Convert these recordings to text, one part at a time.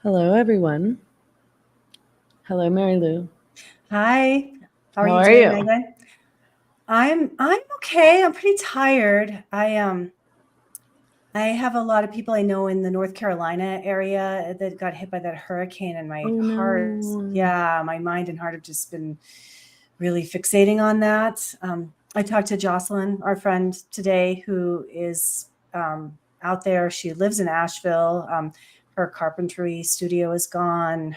Hello, everyone. Hello, Mary Lou. Hi, how are How you are doing, you? Meghan? I'm okay. I'm pretty tired. I have a lot of people I know in the North Carolina area that got hit by that hurricane, and Oh my heart, no. yeah, my mind and heart have just been really fixating on that. I talked to Jocelyn, our friend today, who is out there. She lives in Asheville. Her carpentry studio is gone.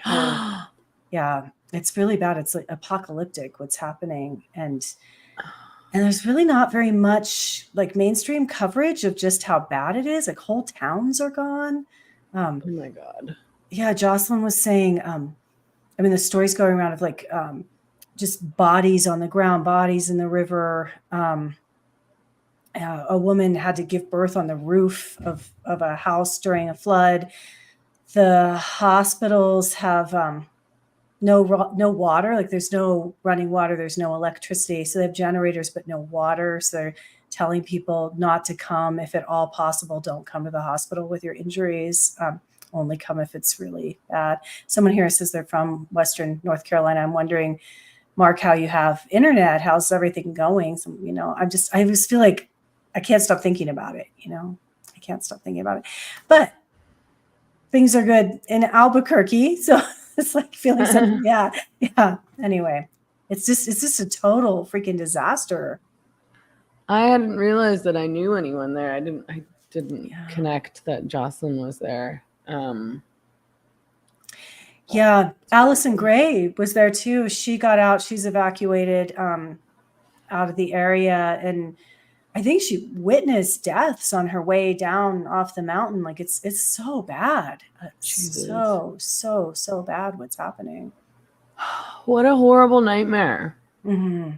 Yeah, it's really bad. It's like apocalyptic what's happening. And there's really not very much like mainstream coverage of just how bad it is. Like whole towns are gone. Oh my God. Yeah, Jocelyn was saying, I mean, the stories going around of like just bodies on the ground, bodies in the river. A woman had to give birth on the roof of a house during a flood. The hospitals have no water. Like there's no running water. There's no electricity. So they have generators, but no water. So they're telling people not to come. If at all possible, don't come to the hospital with your injuries. Only come if it's really bad. Someone here says they're from Western North Carolina. I'm wondering, Mark, how you have internet. How's everything going? So, I just feel like I can't stop thinking about it. I can't stop thinking about it. But things are good in Albuquerque. So it's like feeling some, yeah. Anyway, it's just a total freaking disaster. I hadn't realized that I knew anyone there. I didn't Yeah. connect that Jocelyn was there. Yeah. Allison Gray was there too. She got out. She's evacuated out of the area. And I think she witnessed deaths on her way down off the mountain. Like it's so bad. It's Jesus. so bad what's happening. What a horrible nightmare. Mm-hmm.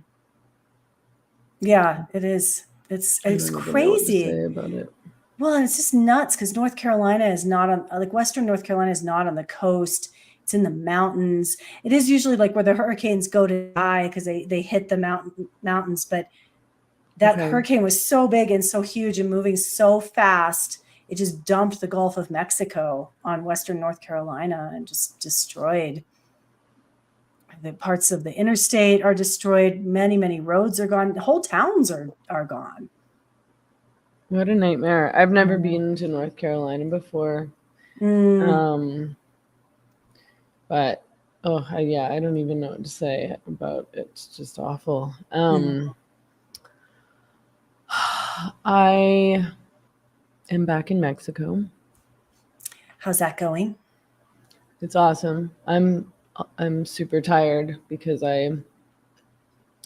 Yeah, it is. It's I don't even know what to crazy. say about it. Well, it's just nuts because North Carolina is not on, like Western North Carolina is not on the coast. It's in the mountains. It is usually like where the hurricanes go to die because they hit the mountains. But that Okay. hurricane was so big and so huge and moving so fast, it just dumped the Gulf of Mexico on Western North Carolina and just destroyed. The parts of the interstate are destroyed. Many roads are gone. Whole towns are gone. What a nightmare. I've never Mhm. been to North Carolina before. Mm. But yeah, I don't even know what to say about it. It's just awful. Mm. I am back in Mexico. How's that going? It's awesome. I'm super tired because I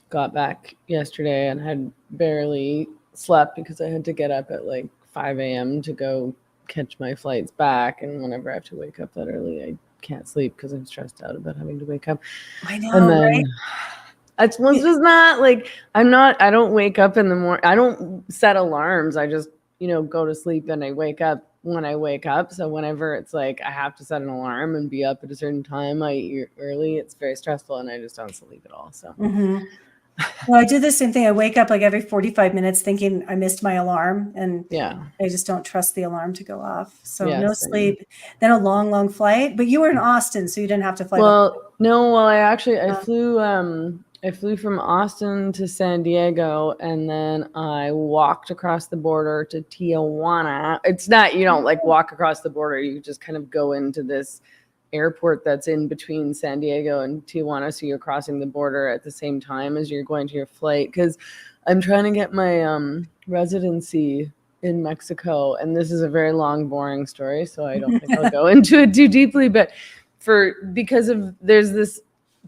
got back yesterday and had barely slept because I had to get up at like 5 a.m. to go catch my flights back. And whenever I have to wake up that early, I can't sleep because I'm stressed out about having to wake up. I And know, then right? it's just not like I don't wake up in the morning. I don't set alarms. I just, go to sleep and I wake up when I wake up. So whenever it's like I have to set an alarm and be up at a certain time, I eat early. It's very stressful and I just don't sleep at all. So Mm-hmm. Well, I do the same thing. I wake up like every 45 minutes thinking I missed my alarm, and yeah. I just don't trust the alarm to go off. So Yeah, no same. sleep, then a long flight. But you were in Austin, so you didn't have to fly the. Well, no, well I Uh, flew from Austin to San Diego and then I walked across the border to Tijuana. It's not you don't like walk across the border, you just kind of go into this airport that's in between San Diego and Tijuana, so you're crossing the border at the same time as you're going to your flight cuz I'm trying to get my residency in Mexico, and this is a very long boring story, so I don't think I'll go into it too deeply, but because of there's this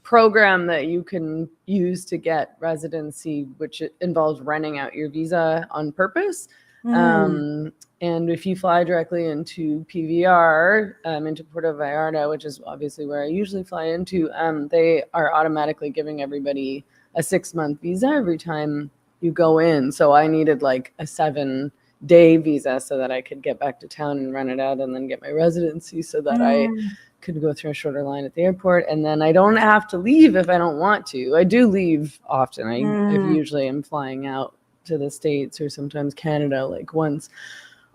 program that you can use to get residency, which involves renting out your visa on purpose. mm, And if you fly directly into PVR, into Puerto Vallarta, which is obviously where I usually fly into, they are automatically giving everybody a 6-month visa every time you go in. So I needed like a 7-day visa so that I could get back to town and run it out and then get my residency so that I mm, could go through a shorter line at the airport, and then I don't have to leave if I don't want to. I do leave often. I mm. usually am flying out to the States or sometimes Canada like once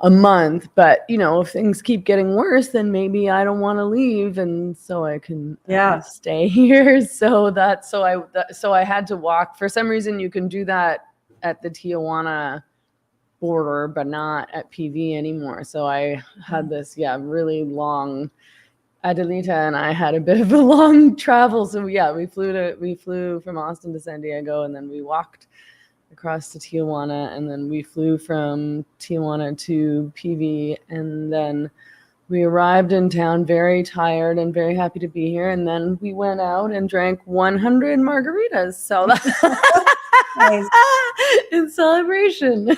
a month, but if things keep getting worse, then maybe I don't want to leave, and so I can stay here. So I had to walk. For some reason, you can do that at the Tijuana border, but not at PV anymore. So I had this really long. Adelita and I had a bit of a long travel, so we flew from Austin to San Diego, and then we walked across to Tijuana, and then we flew from Tijuana to PV, and then we arrived in town very tired and very happy to be here, and then we went out and drank 100 margaritas. So nice. In celebration.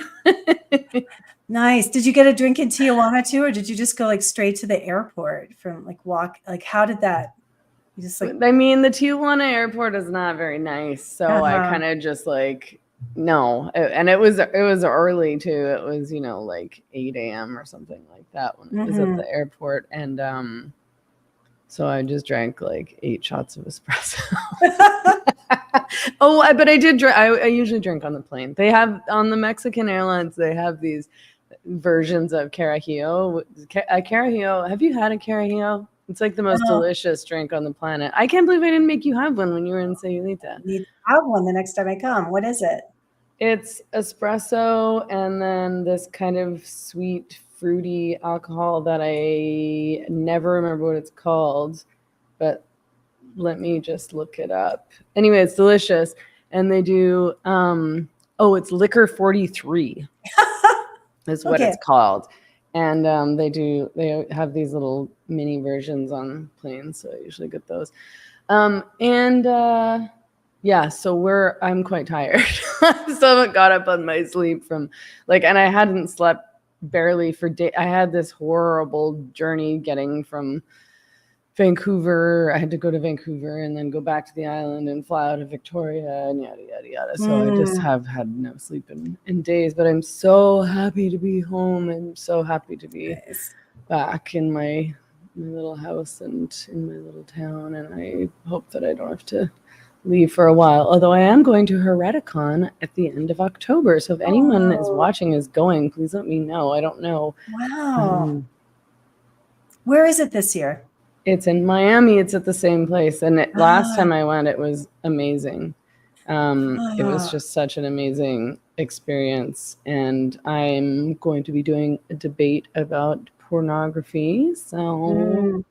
Nice. Did you get a drink in Tijuana too, or did you just go like straight to the airport from how did that? You just the Tijuana airport is not very nice, so I kind of just no, and it was early too. It was 8 a.m. or something like that when it was at the airport, and so I just drank 8 shots of espresso. But I did drink. I usually drink on the plane. They have on the Mexican Airlines. They have these versions of Carajillo. A Carajillo. Have you had a Carajillo? It's the most delicious drink on the planet. I can't believe I didn't make you have one when you were in Sayulita. Need to have one the next time I come. What is it? It's espresso and then this kind of sweet, fruity alcohol that I never remember what it's called, but let me just look it up. Anyway, it's delicious. And they do, it's Liquor 43 is what it's called. And they have these little mini versions on planes, so I usually get those. So I'm quite tired. I still haven't got up on my sleep from and I hadn't slept barely for days. I had this horrible journey getting from Vancouver. I had to go to Vancouver and then go back to the island and fly out of Victoria and yada, yada, yada. So I just have had no sleep in days, but I'm so happy to be home. I'm so happy to be back in my little house and in my little town. And I hope that I don't have to leave for a while. Although I am going to Hereticon at the end of October. So if anyone is watching is going, please let me know. I don't know. Wow. Where is it this year? It's in Miami. It's at the same place. And last time I went, it was amazing. It was just such an amazing experience. And I'm going to be doing a debate about pornography. So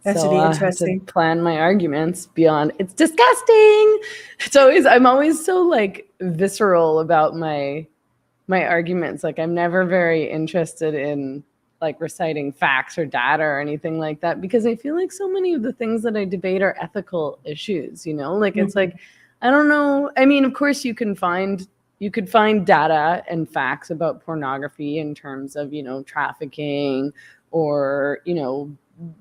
that should be interesting. I have to plan my arguments beyond it's disgusting. I'm always so visceral about my arguments. I'm never very interested in reciting facts or data or anything like that, because I feel so many of the things that I debate are ethical issues, it's I don't know. I mean, of course you could find data and facts about pornography in terms of, trafficking or,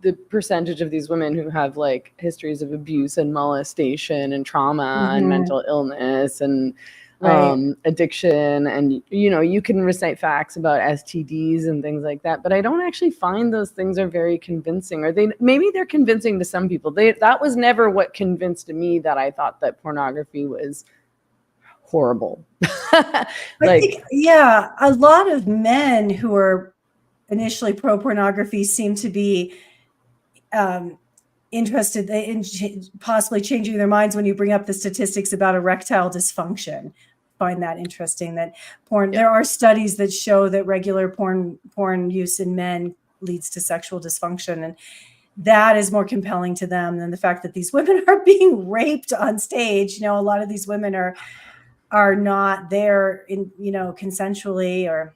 the percentage of these women who have histories of abuse and molestation and trauma and mental illness and addiction, and you can recite facts about STDs and things like that, but I don't actually find those things are very convincing. Or maybe they're convincing to some people. That was never what convinced me that I thought that pornography was horrible. I think, a lot of men who are initially pro pornography seem to be interested in possibly changing their minds when you bring up the statistics about erectile dysfunction. Find that interesting that porn, there are studies that show that regular porn use in men leads to sexual dysfunction. And that is more compelling to them than the fact that these women are being raped on stage. A lot of these women are not there in, consensually, or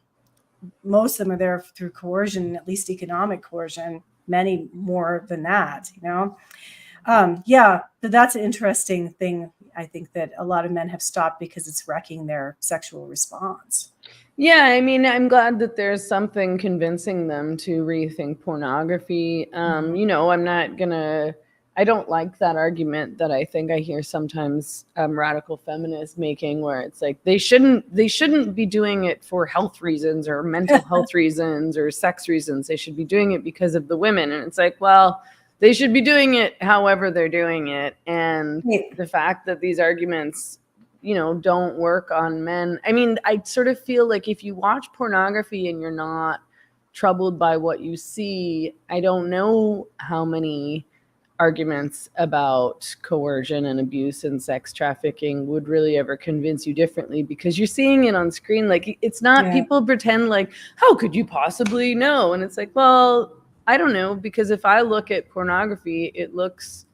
most of them are there through coercion, at least economic coercion, many more than that, that's an interesting thing. I think that a lot of men have stopped because it's wrecking their sexual response. Yeah, I mean, I'm glad that there's something convincing them to rethink pornography. I don't like that argument that I think I hear sometimes radical feminists making, where it's they shouldn't be doing it for health reasons or mental health reasons or sex reasons. They should be doing it because of the women. And it's well, they should be doing it however they're doing it. And the fact that these arguments don't work on men. I mean, I sort of feel like if you watch pornography and you're not troubled by what you see, I don't know how many arguments about coercion and abuse and sex trafficking would really ever convince you differently, because you're seeing it on screen. Like, it's not, people pretend like, how could you possibly know? And it's like, well, I don't know, because if I look at pornography, it looks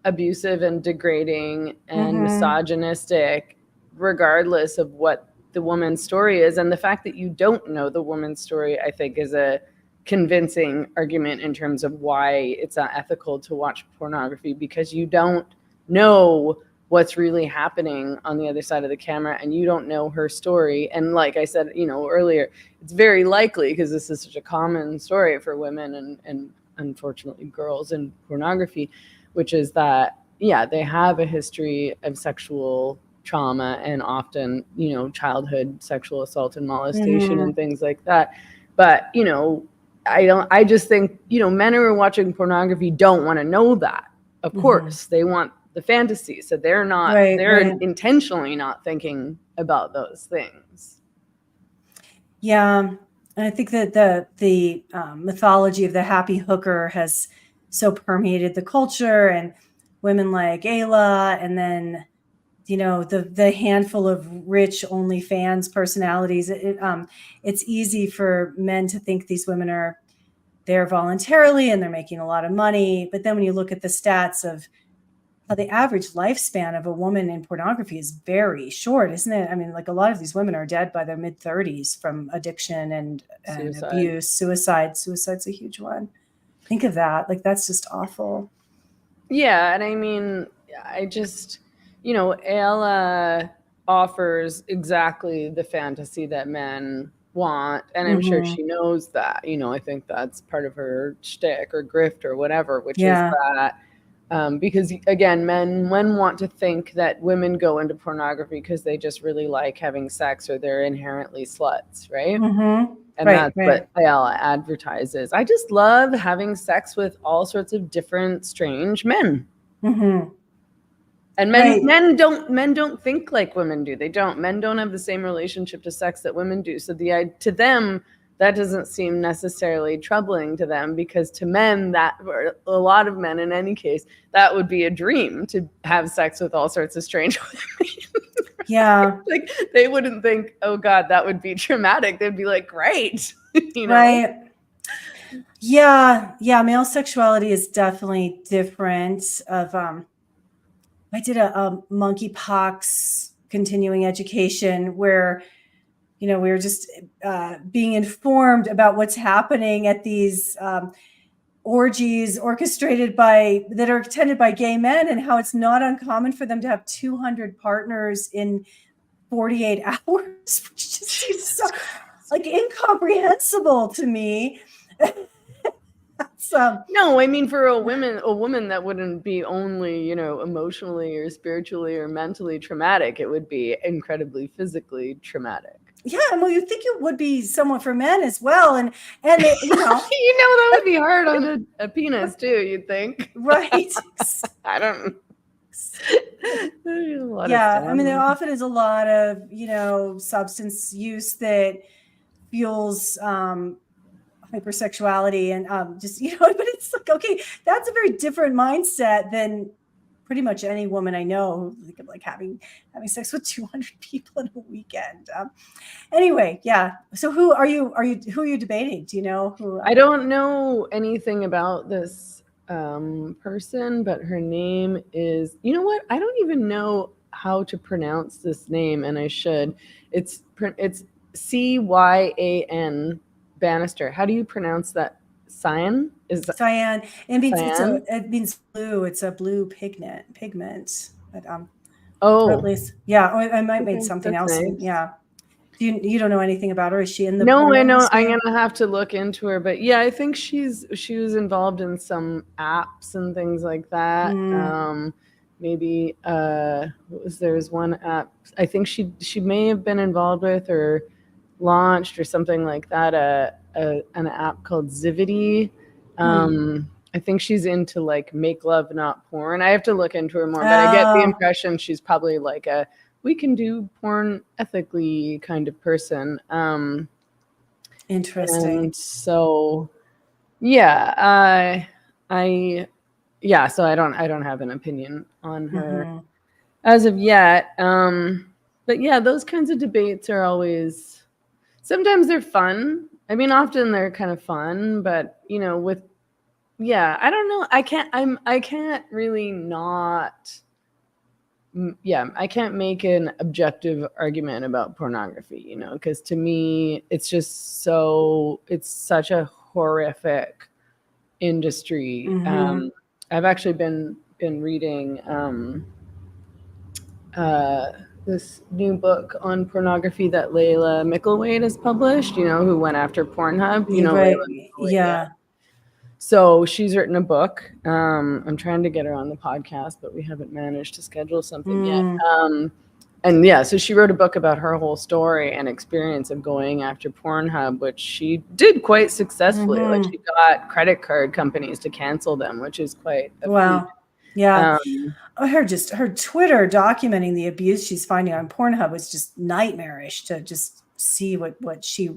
abusive and degrading and misogynistic, regardless of what the woman's story is. And the fact that you don't know the woman's story, I think, is a convincing argument in terms of why it's not ethical to watch pornography, because you don't know what's really happening on the other side of the camera, and you don't know her story. And like I said, earlier, it's very likely, because this is such a common story for women and unfortunately girls in pornography, which is that, they have a history of sexual trauma and often, childhood sexual assault and molestation and things like that. But, I just think, men who are watching pornography don't want to know that. Of course, they want the fantasy. So they're intentionally not thinking about those things. Yeah. And I think that the mythology of the happy hooker has so permeated the culture, and women like Ayla, and then, the handful of rich OnlyFans personalities. It's easy for men to think these women are there voluntarily and they're making a lot of money. But then when you look at the stats of the average lifespan of a woman in pornography is very short, isn't it? I mean, like, a lot of these women are dead by their mid-30s from addiction and abuse, suicide. Suicide's a huge one. Think of that. Like, that's just awful. Yeah. And I mean, I just, Ayla offers exactly the fantasy that men want. And I'm sure she knows that, I think that's part of her shtick or grift or whatever, which is that, because again, men want to think that women go into pornography because they just really like having sex, or they're inherently sluts, right? And that's what Ayala advertises. I just love having sex with all sorts of different strange men. And men don't think like women do. Men don't have the same relationship to sex that women do. So to them, that doesn't seem necessarily troubling to them, because to men, or a lot of men in any case, that would be a dream, to have sex with all sorts of strange women. Yeah. Like, they wouldn't think, oh God, that would be traumatic. They'd be like, great. Right. Yeah. Male sexuality is definitely different. I did a monkeypox continuing education where, we were just being informed about what's happening at these orgies that are attended by gay men, and how it's not uncommon for them to have 200 partners in 48 hours, which just seems so incomprehensible to me. No, I mean, for a woman that wouldn't be only, emotionally or spiritually or mentally traumatic. It would be incredibly physically traumatic. Yeah, well, you think it would be somewhat for men as well, and that would be hard on a penis too. You'd think, right? I don't. Yeah, I mean, there often is a lot of substance use that fuels hypersexuality and but it's like, okay, that's a very different mindset than pretty much any woman I know who think of having sex with 200 people in a weekend. Anyway, yeah. So who are you debating? Do you know who? I don't know anything about this person, but her name is, I don't even know how to pronounce this name, and I should. It's Cyan Bannister. How do you pronounce that? Cyan? Cyan. It means blue. It's a blue pigment. But at least, yeah. I might make something else. Nice. Yeah. You don't know anything about her? Is she in the? No, I know. I'm gonna have to look into her, but yeah, I think she was involved in some apps and things like that. Maybe there's one app I think she may have been involved with or launched or something like that. An app called Zivity. I think she's into make love, not porn. I have to look into her more, but I get the impression she's probably a we can do porn ethically kind of person. Interesting. And so, yeah, so I don't have an opinion on her as of yet. But yeah, those kinds of debates are always, sometimes they're fun. I mean, often they're kind of fun, but I don't know. I can't really not. I can't make an objective argument about pornography, because to me, it's such a horrific industry. I've actually been reading this new book on pornography that Layla Mickelwade has published, who went after Pornhub. Right. Layla Mickelwade, Yeah. So she's written a book. I'm trying to get her on the podcast, but we haven't managed to schedule something yet. So she wrote a book about her whole story and experience of going after Pornhub, which she did quite successfully. Like, she got credit card companies to cancel them, which is quite a feat. Yeah. Her Twitter documenting the abuse she's finding on Pornhub was just nightmarish to just see what she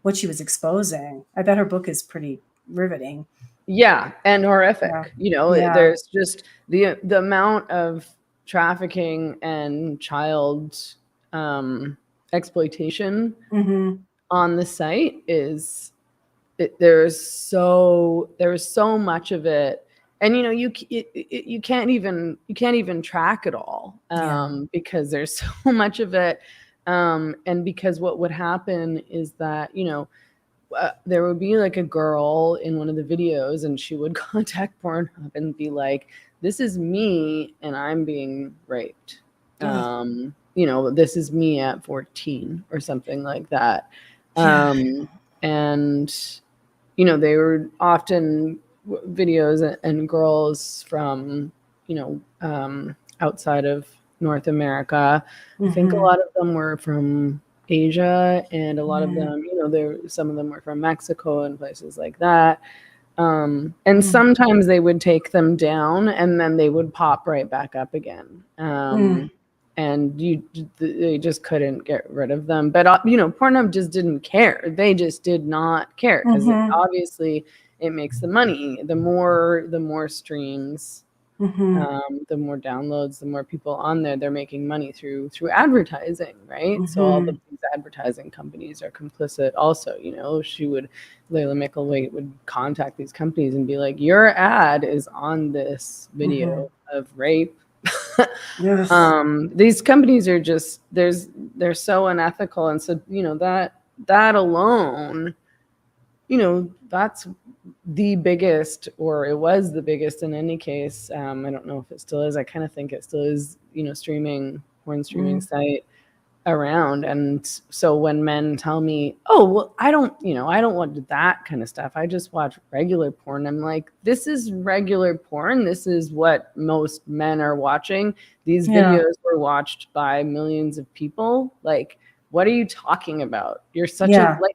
was exposing. I bet her book is pretty riveting. Yeah, and horrific. Yeah. There's just the amount of trafficking and child exploitation on the site is there's so much of it, and you can't even track it all because there's so much of it, and because what would happen is that there would be like a girl in one of the videos, and she would contact Pornhub and be like, this is me and I'm being raped. This is me at 14 or something like that. And they were often videos and girls from outside of North America. I think a lot of them were from Asia, and a lot of them, some of them were from Mexico and places like that. And sometimes they would take them down and then they would pop right back up again. And they just couldn't get rid of them. But, Pornhub just didn't care. They just did not care, because obviously it makes the money. The more streams, the more downloads, the more people on there, they're making money through advertising, right? So all these advertising companies are complicit also. Layla Mickelwade would contact these companies and be like, your ad is on this video of rape. These companies are just, they're so unethical, and so that alone, that's the biggest, or it was the biggest in any case. I don't know if it still is. I kind of think it still is, porn streaming site around. And so when men tell me, oh, well, I don't want that kind of stuff, I just watch regular porn, I'm like, this is regular porn. This is what most men are watching. These videos were watched by millions of people. Like, what are you talking about? You're such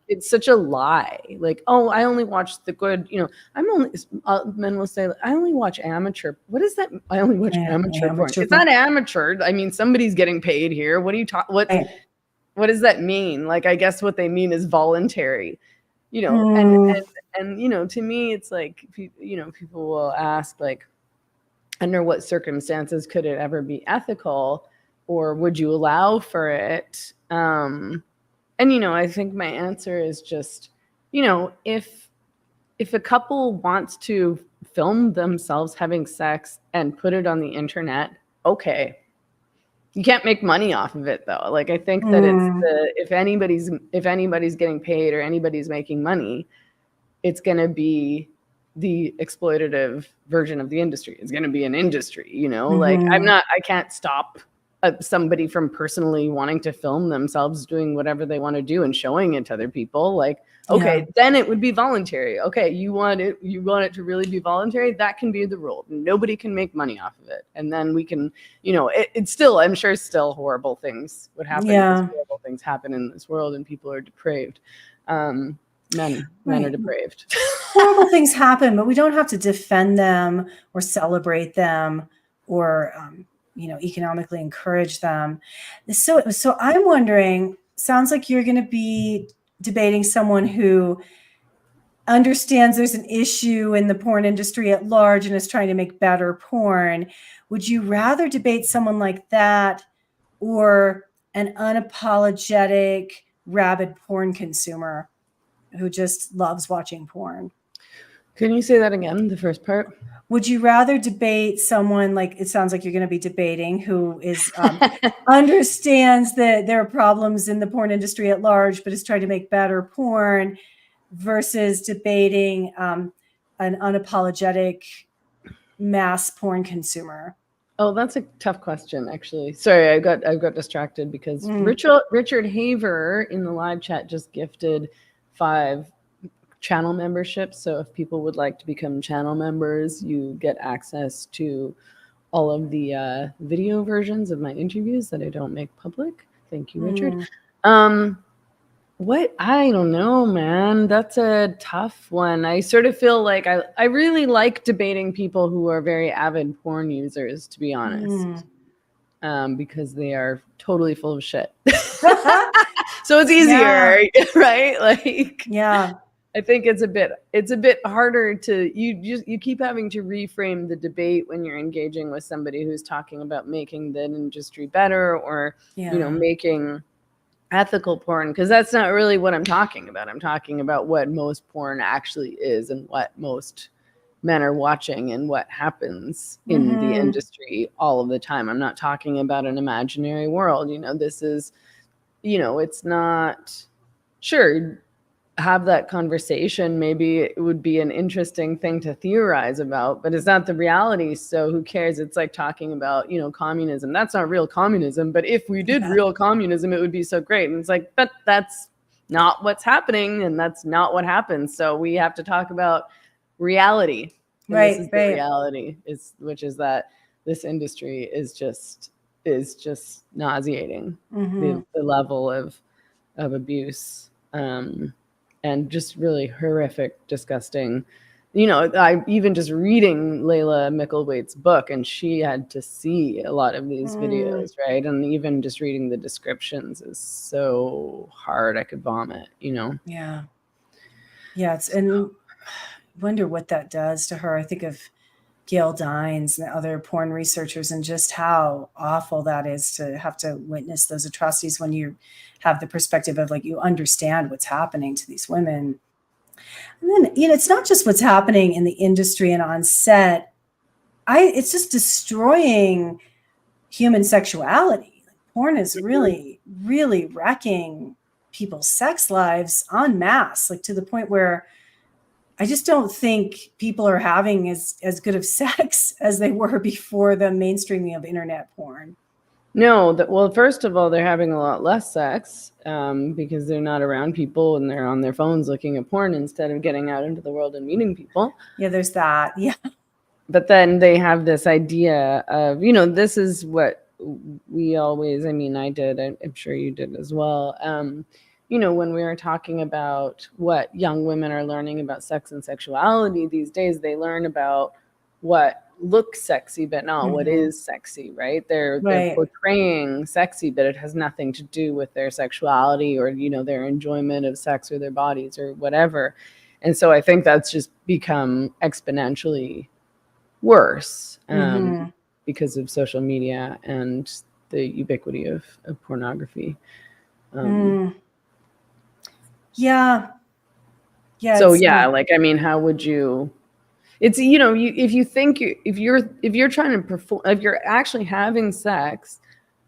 it's such a lie. Like, oh, I only watch the good, men will say, I only watch amateur. What is that? I only watch amateur porn. It's not amateur. I mean, somebody's getting paid here. What are you talking? What does that mean? Like, I guess what they mean is voluntary, and to me, it's like, people will ask, like, under what circumstances could it ever be ethical, or would you allow for it? I think my answer is just, if a couple wants to film themselves having sex and put it on the internet, okay. You can't make money off of it, though. Like, I think that it's if anybody's getting paid or anybody's making money, it's going to be the exploitative version of the industry. It's going to be an industry, like, I can't stop somebody from personally wanting to film themselves doing whatever they want to do and showing it to other people. Like, okay, then it would be voluntary. Okay, you want it to really be voluntary? That can be the rule. Nobody can make money off of it. And then we can, it's still, I'm sure still horrible things would happen. Horrible things happen in this world, and people are depraved. Men are depraved. Horrible things happen, but we don't have to defend them or celebrate them or economically encourage them. So I'm wondering, sounds like you're going to be debating someone who understands there's an issue in the porn industry at large and is trying to make better porn. Would you rather debate someone like that or an unapologetic, rabid porn consumer who just loves watching porn? Can you say that again, the first part? Would you rather debate someone, like it sounds like you're going to be debating, who is understands that there are problems in the porn industry at large, but is trying to make better porn, versus debating an unapologetic mass porn consumer? Oh, that's a tough question, actually. Sorry, I got distracted because Richard Haver in the live chat just gifted 5 channel memberships. So if people would like to become channel members, you get access to all of the video versions of my interviews that I don't make public. Thank you, Richard. What? I don't know, man. That's a tough one. I sort of feel like I really like debating people who are very avid porn users, to be honest, because they are totally full of shit. So it's easier, right? Like, yeah. I think it's a bit harder to you keep having to reframe the debate when you're engaging with somebody who's talking about making the industry better or making ethical porn, because that's not really what I'm talking about. I'm talking about what most porn actually is and what most men are watching and what happens in the industry all of the time. I'm not talking about an imaginary world. This is, it's not, sure, have that conversation. Maybe it would be an interesting thing to theorize about, but it's not the reality. So who cares? It's like talking about, communism. That's not real communism. But if we did real communism, it would be so great. And it's like, but that's not what's happening. And that's not what happens. So we have to talk about reality. And this is the reality, which is that this industry is just nauseating. The level of abuse. And just really horrific, disgusting. I even just reading Layla Mickelwait's book, and she had to see a lot of these videos, right? And even just reading the descriptions is so hard. I could vomit, Yeah. And wonder what that does to her. I think of Gail Dines and other porn researchers and just how awful that is to have to witness those atrocities when you have the perspective of like, you understand what's happening to these women. And then, it's not just what's happening in the industry and on set. It's just destroying human sexuality. Porn is really, really wrecking people's sex lives en masse, like to the point where I just don't think people are having as good of sex as they were before the mainstreaming of internet porn. No, well, first of all, they're having a lot less sex because they're not around people and they're on their phones looking at porn instead of getting out into the world and meeting people. Yeah, there's that. Yeah. But then they have this idea of, this is what we always, I did, I'm sure you did as well. When we were talking about what young women are learning about sex and sexuality these days, they learn about what looks sexy, but not what is sexy, right? They're portraying sexy, but it has nothing to do with their sexuality or, their enjoyment of sex or their bodies or whatever. And so I think that's just become exponentially worse because of social media and the ubiquity of pornography. Yeah. So how would you? It's if you're trying to perform, if you're actually having sex,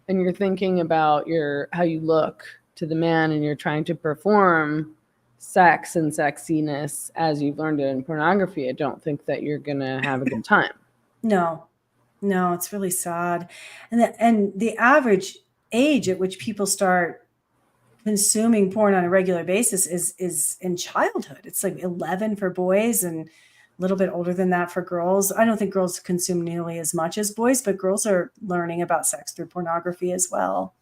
and you're thinking about how you look to the man, and you're trying to perform sex and sexiness as you've learned it in pornography, I don't think that you're gonna have a good time. No, it's really sad, and the average age at which people start consuming porn on a regular basis is in childhood. It's like 11 for boys and a little bit older than that for girls. I don't think girls consume nearly as much as boys, but girls are learning about sex through pornography as well.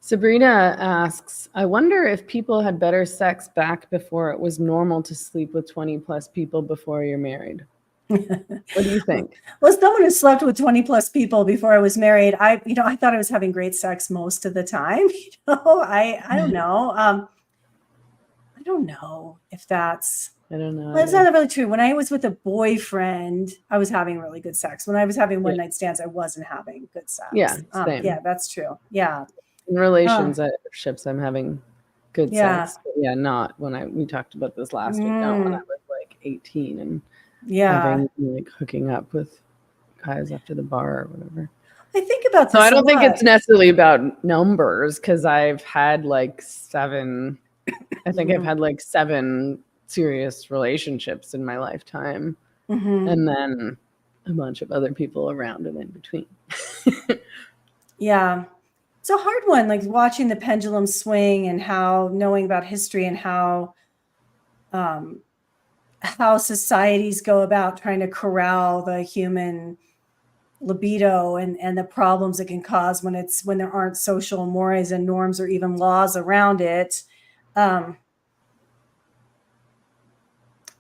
Sabrina asks, I wonder if people had better sex back before it was normal to sleep with 20 plus people before you're married. What do you think? Well, as someone who slept with 20 plus people before I was married, I thought I was having great sex most of the time. I don't know. I don't know if that's, I don't know. well, it's not really true. When I was with a boyfriend, I was having really good sex. When I was having one night stands, I wasn't having good sex. Yeah, same. Yeah, that's true. Yeah. In relationships, I'm having good Yeah. sex. But yeah, not when we talked about this last week. Not when I was like 18 and having like hooking up with guys after the bar or whatever. I think about this. So I don't think it's necessarily about numbers, because I've had like 7. I think I've had like 7 serious relationships in my lifetime, and then a bunch of other people around and in between. Yeah. It's a hard one, like watching the pendulum swing and knowing about history and how societies go about trying to corral the human libido and the problems it can cause when there aren't social mores and norms or even laws around it. I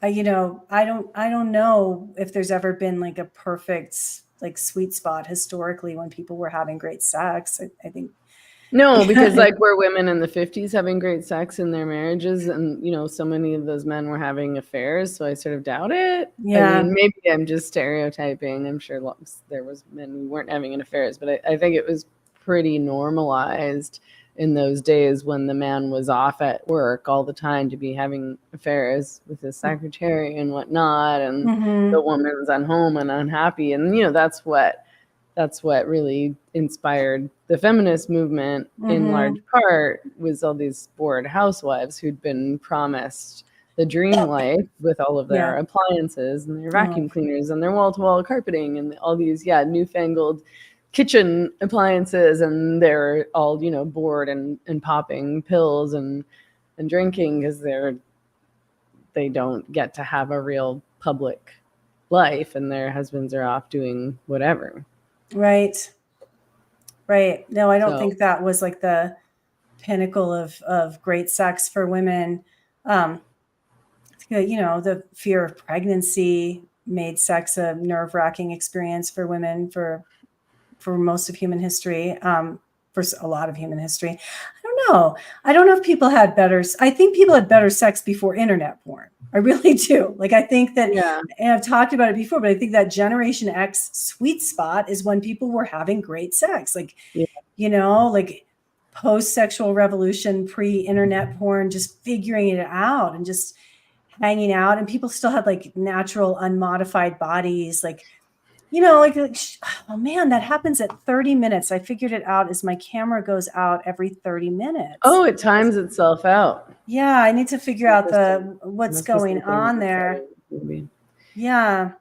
don't know if there's ever been like a perfect like sweet spot historically when people were having great sex. I think no, because like we're women in the 50s having great sex in their marriages, and so many of those men were having affairs, so I sort of doubt it. Yeah. I mean, maybe I'm just stereotyping. I'm sure there was men who weren't having affairs, but I think it was pretty normalized in those days when the man was off at work all the time to be having affairs with his secretary and whatnot, and the woman's at home and unhappy, and that's what really inspired the feminist movement in large part, was all these bored housewives who'd been promised the dream life with all of their appliances and their vacuum cleaners and their wall-to-wall carpeting and all these newfangled kitchen appliances, and they're all bored and popping pills and drinking because they don't get to have a real public life, and their husbands are off doing whatever. Right. No, I don't think that was like the pinnacle of great sex for women. The fear of pregnancy made sex a nerve-wracking experience for women for most of human history, for a lot of human history. I don't know if people had I think people had better sex before internet porn. I really do. Like, I think that, and I've talked about it before, but I think that Generation X sweet spot is when people were having great sex. Like, like post-sexual revolution, pre-internet porn, just figuring it out and just hanging out. And people still had like natural, unmodified bodies. Like, oh man, that happens at 30 minutes. I figured it out as my camera goes out every 30 minutes. Oh, it times itself out. Yeah, I need to figure out what's going on there. Yeah.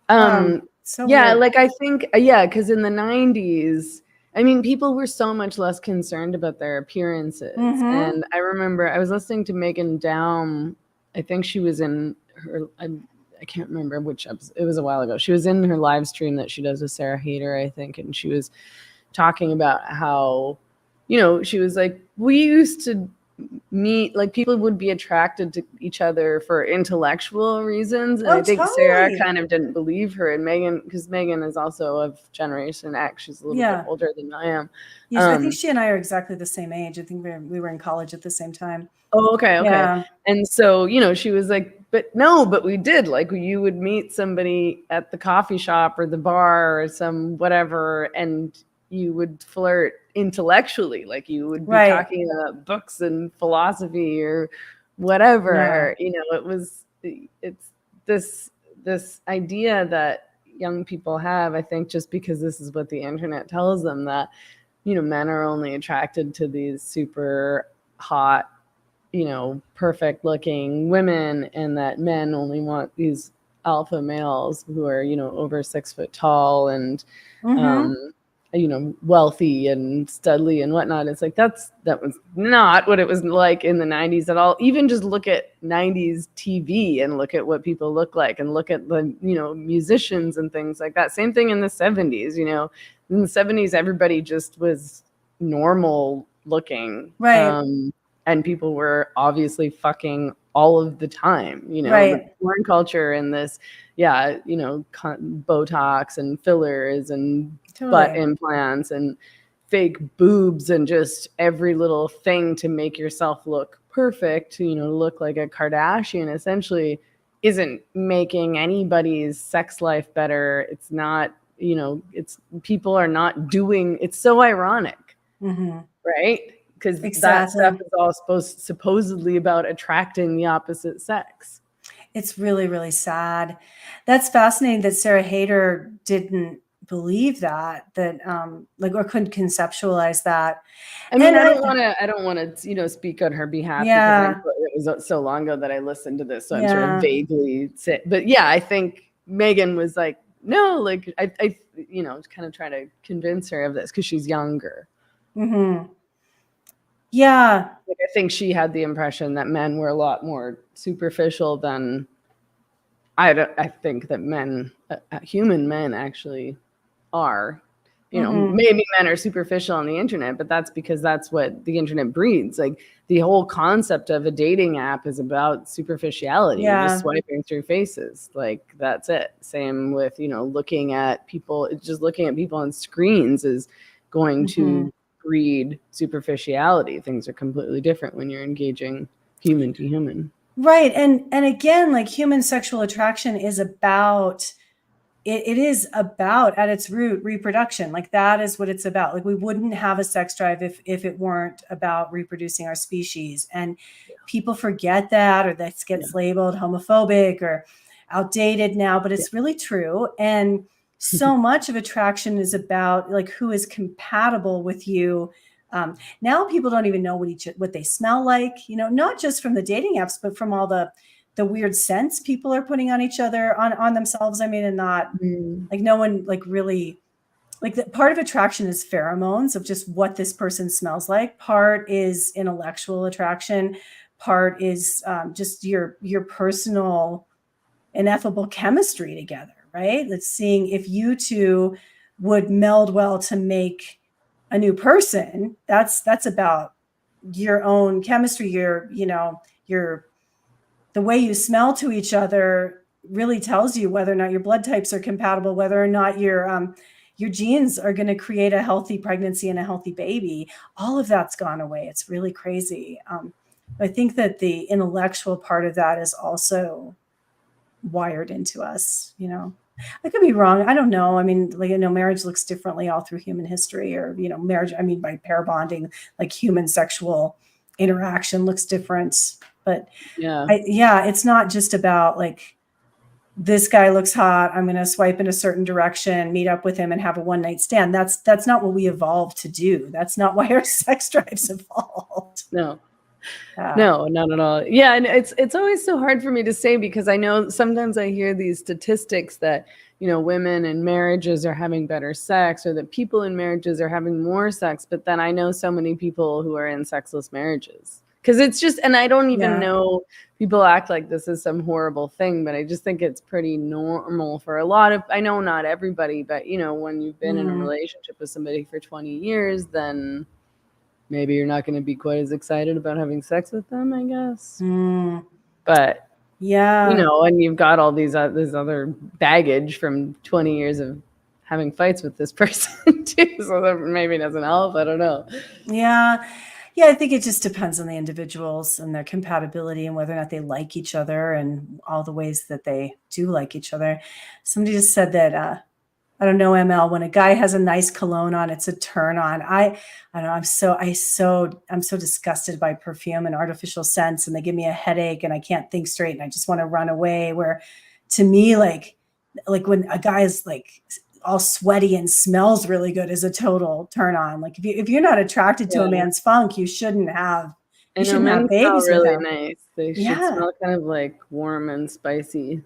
Like I think, because in the 90s, I mean, people were so much less concerned about their appearances. And I remember I was listening to Meghan Daum. I think she was in her, I can't remember which episode. It was a while ago. She was in her live stream that she does with Sarah Hayter, I think. And she was talking about how, she was like, we used to meet, like people would be attracted to each other for intellectual reasons. And I think Sarah kind of didn't believe her. And Meghan, because Meghan is also of Generation X. She's a little bit older than I am. Yes, I think she and I are exactly the same age. I think we were in college at the same time. Oh, okay. Yeah. And so, she was like, but we did, like, you would meet somebody at the coffee shop or the bar or some whatever, and you would flirt intellectually, like you would be talking about books and philosophy or whatever. It's this idea that young people have, I think, just because this is what the internet tells them, that men are only attracted to these super hot, perfect looking women, and that men only want these alpha males who are, over 6 foot tall and, wealthy and studly and whatnot. It's like, that was not what it was like in the 90s at all. Even just look at 90s TV and look at what people look like, and look at the, musicians and things like that. Same thing in the 70s, in the 70s, everybody just was normal looking. Right. And people were obviously fucking all of the time, you know, the Right. porn culture and this, you know, Botox and fillers and butt Totally. implants and fake boobs and just every little thing to make yourself look perfect, you know, look like a Kardashian essentially isn't making anybody's sex life better. It's not, you know, it's people are not doing, it's so ironic, right? Because that stuff Exactly. is all supposedly about attracting the opposite sex. It's really, really sad. That's fascinating that Sarah Hayter didn't believe that, like, or couldn't conceptualize that. I mean, And I don't want to, you know, speak on her behalf because I know yeah, it was so long ago that I listened to this, so I'm sort of yeah. vaguely but yeah, I think Meghan was like, no, like I you know, kind of trying to convince her of this because she's younger. Yeah. Like, I think she had the impression that men were a lot more superficial than I think that men, human men, actually are. You know, maybe men are superficial on the internet, but that's because that's what the internet breeds. Like the whole concept of a dating app is about superficiality. You're just Yeah. swiping through faces. Like that's it. Same with, you know, looking at people, just looking at people on screens is going to breed superficiality. Things are completely different when you're engaging human to human. Right. And again, like, human sexual attraction is about it is about, at its root, reproduction. Like, that is what it's about. Like, we wouldn't have a sex drive if it weren't about reproducing our species. And people forget that, or that gets labeled homophobic or outdated now, but it's really true. And so much of attraction is about, like, who is compatible with you. Now people don't even know what they smell like, you know, not just from the dating apps, but from all the weird scents people are putting on each other, on themselves. I mean, and not like, no one, like, really, like, the part of attraction is pheromones of just what this person smells like. Part is intellectual attraction. Part is just your personal ineffable chemistry together, right? Let's seeing if you two would meld well to make a new person. That's about your own chemistry, you know, the way you smell to each other really tells you whether or not your blood types are compatible, whether or not your genes are going to create a healthy pregnancy and a healthy baby. All of that's gone away. It's really crazy. I think that the intellectual part of that is also wired into us, you know. I could be wrong. I don't know. I mean, like, you know, marriage looks differently all through human history, or, you know, marriage, I mean, by pair bonding, like, human sexual interaction looks different. But Yeah. it's not just about, like, this guy looks hot, I'm going to swipe in a certain direction, meet up with him and have a one night stand. That's not what we evolved to do. That's not why our sex drives evolved. No. No, not at all. Yeah, and it's always so hard for me to say because I know sometimes I hear these statistics that, you know, women in marriages are having better sex or that people in marriages are having more sex, but then I know so many people who are in sexless marriages. Because it's just, and I don't even know, people act like this is some horrible thing, but I just think it's pretty normal for a lot of, I know not everybody, but, you know, when you've been in a relationship with somebody for 20 years, then maybe you're not going to be quite as excited about having sex with them, I guess. But you know, and you've got all these this other baggage from 20 years of having fights with this person too, so that maybe doesn't help. I don't know. Yeah, I think it just depends on the individuals and their compatibility and whether or not they like each other and all the ways that they do like each other. Somebody just said that I don't know, ML, when a guy has a nice cologne on, it's a turn on. I don't know. I'm so disgusted by perfume and artificial scents, and they give me a headache and I can't think straight and I just want to run away. Where, to me, like when a guy is, like, all sweaty and smells really good, is a total turn on. Like, if you're not attracted to a man's funk, you shouldn't have I know men smell babies with really him. nice. They should Yeah. smell kind of like warm and spicy.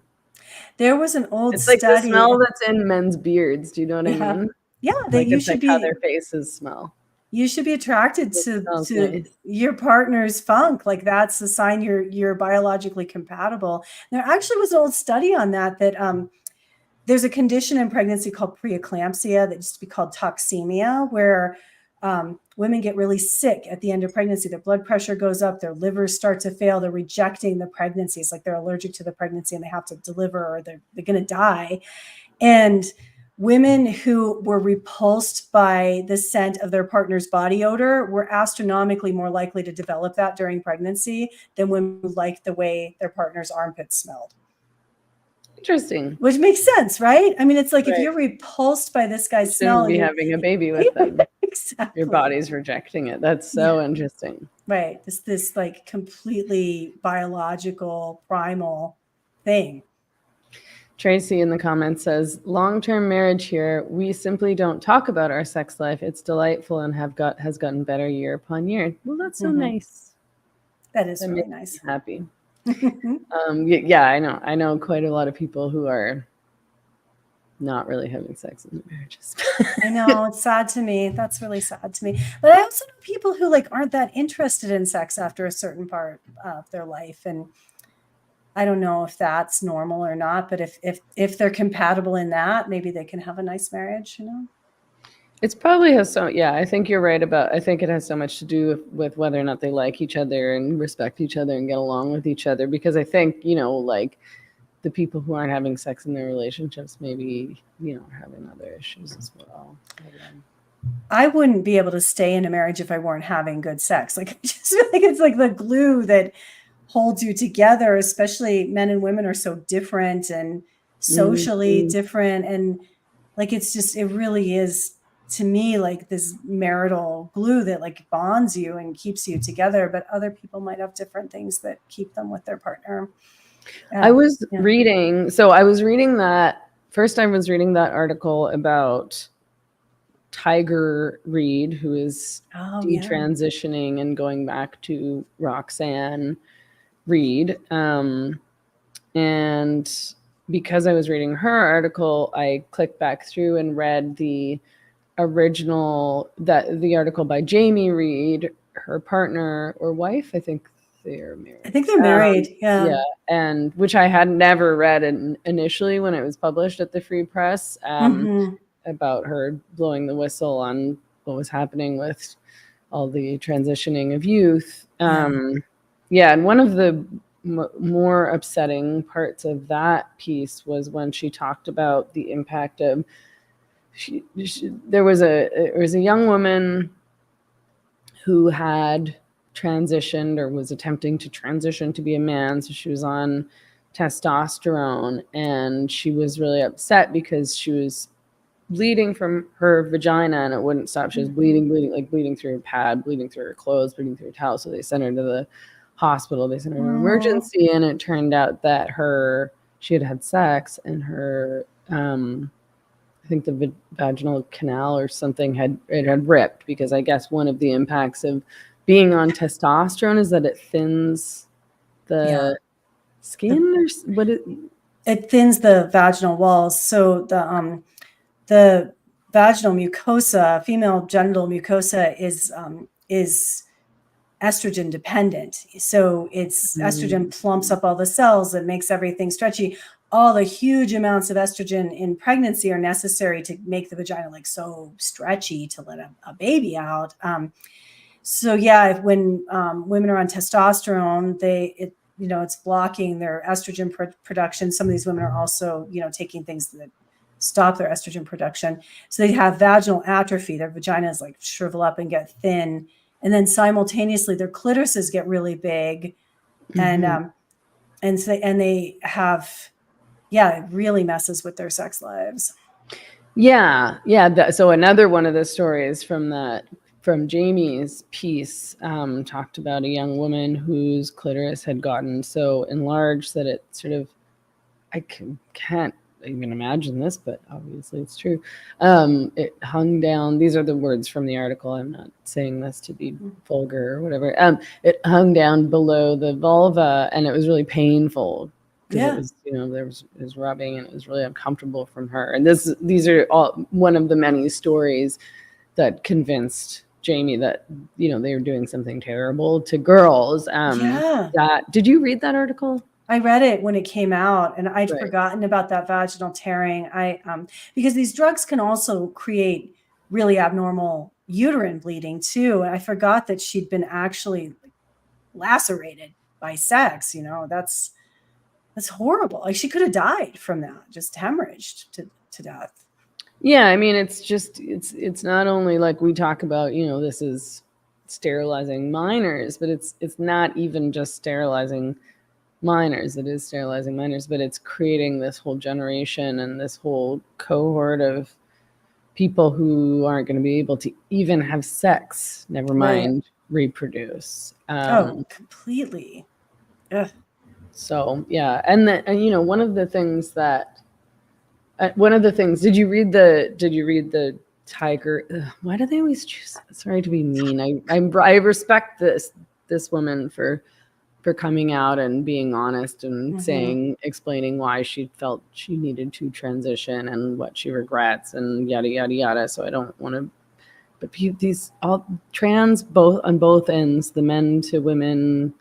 There was an old It's like the study. smell that's in men's beards. Do you know what I Yeah. mean? Yeah, that Like it's like how their faces smell. you should be attracted It to smells nice. your partner's funk. Like, that's a sign you're biologically compatible. There actually was an old study on that there's a condition in pregnancy called preeclampsia that used to be called toxemia, where women get really sick at the end of pregnancy. Their blood pressure goes up, their livers start to fail, they're rejecting the pregnancy. It's like they're allergic to the pregnancy and they have to deliver, or they're going to die. And women who were repulsed by the scent of their partner's body odor were astronomically more likely to develop that during pregnancy than women who liked the way their partner's armpits smelled. Interesting. Which makes sense, right? I mean, it's like, Right. if you're repulsed by this guy's You smell, shouldn't be having a baby with them. exactly. Your body's rejecting it. That's so interesting. Right. This like completely biological, primal thing. Tracy in the comments says, long-term marriage here, we simply don't talk about our sex life. It's delightful and has gotten better year upon year. Well, that's so nice. That is really makes nice. me happy. Yeah, I know quite a lot of people who are not really having sex in their marriages. I know, it's sad to me. That's really sad to me. But I also know people who like aren't that interested in sex after a certain part of their life. And I don't know if that's normal or not, but if they're compatible in that, maybe they can have a nice marriage, you know? It's probably has so, yeah, I think you're right I think it has so much to do with whether or not they like each other and respect each other and get along with each other. Because I think, like the people who aren't having sex in their relationships, maybe, are having other issues as well. I wouldn't be able to stay in a marriage if I weren't having good sex. Like, I just feel like it's like the glue that holds you together, especially men and women are so different and socially different. And like, it really is, to me, like this marital glue that like bonds you and keeps you together. But other people might have different things that keep them with their partner. I was reading that article about Tiger Reed, who is detransitioning and going back to Roxanne Reed. And because I was reading her article, I clicked back through and read the article by Jamie Reed, her partner or wife. I think they're married. I think they're married. Yeah. And which I had never read initially when it was published at the Free Press, about her blowing the whistle on what was happening with all the transitioning of youth. And one of the more upsetting parts of that piece was when she talked about the impact of there was a young woman who had transitioned or was attempting to transition to be a man. So she was on testosterone, and she was really upset because she was bleeding from her vagina and it wouldn't stop. She was bleeding through her pad, bleeding through her clothes, bleeding through her towel. So they sent her to the hospital. They sent her to an emergency, and it turned out that she had sex, and her I think the vaginal canal or something had ripped, because I guess one of the impacts of being on testosterone is that it thins the skin, or what it thins the vaginal walls. So the vaginal mucosa, female genital mucosa, is estrogen dependent. So it's estrogen plumps up all the cells and makes everything stretchy. All the huge amounts of estrogen in pregnancy are necessary to make the vagina like so stretchy to let a baby out. When women are on testosterone, it's blocking their estrogen production. Some of these women are also, taking things that stop their estrogen production. So they have vaginal atrophy. Their vaginas like shrivel up and get thin. And then simultaneously their clitorises get really big. And they have, it really messes with their sex lives. So another one of the stories from Jamie's piece talked about a young woman whose clitoris had gotten so enlarged that it sort of, I can't even imagine this, but obviously it's true. It hung down. These are the words from the article. I'm not saying this to be vulgar or whatever. It hung down below the vulva, and it was really painful. It was, there was rubbing, and it was really uncomfortable from her. And these are all one of the many stories that convinced Jamie that, they were doing something terrible to girls. Did you read that article? I read it when it came out, and I'd forgotten about that vaginal tearing. Because these drugs can also create really abnormal uterine bleeding too. And I forgot that she'd been actually lacerated by sex. That's horrible. Like, she could have died from that, just hemorrhaged to death. Yeah, I mean, it's not only like we talk about, this is sterilizing minors, but it's not even just sterilizing minors. It is sterilizing minors, but it's creating this whole generation and this whole cohort of people who aren't going to be able to even have sex, never mind reproduce. Completely. Ugh. So yeah, and one of the things did you read the tiger? Ugh, why do they always choose? Sorry to be mean. I respect this woman for coming out and being honest and explaining why she felt she needed to transition and what she regrets and yada yada yada. So I don't want to, but these all trans, both on both ends, the men to women,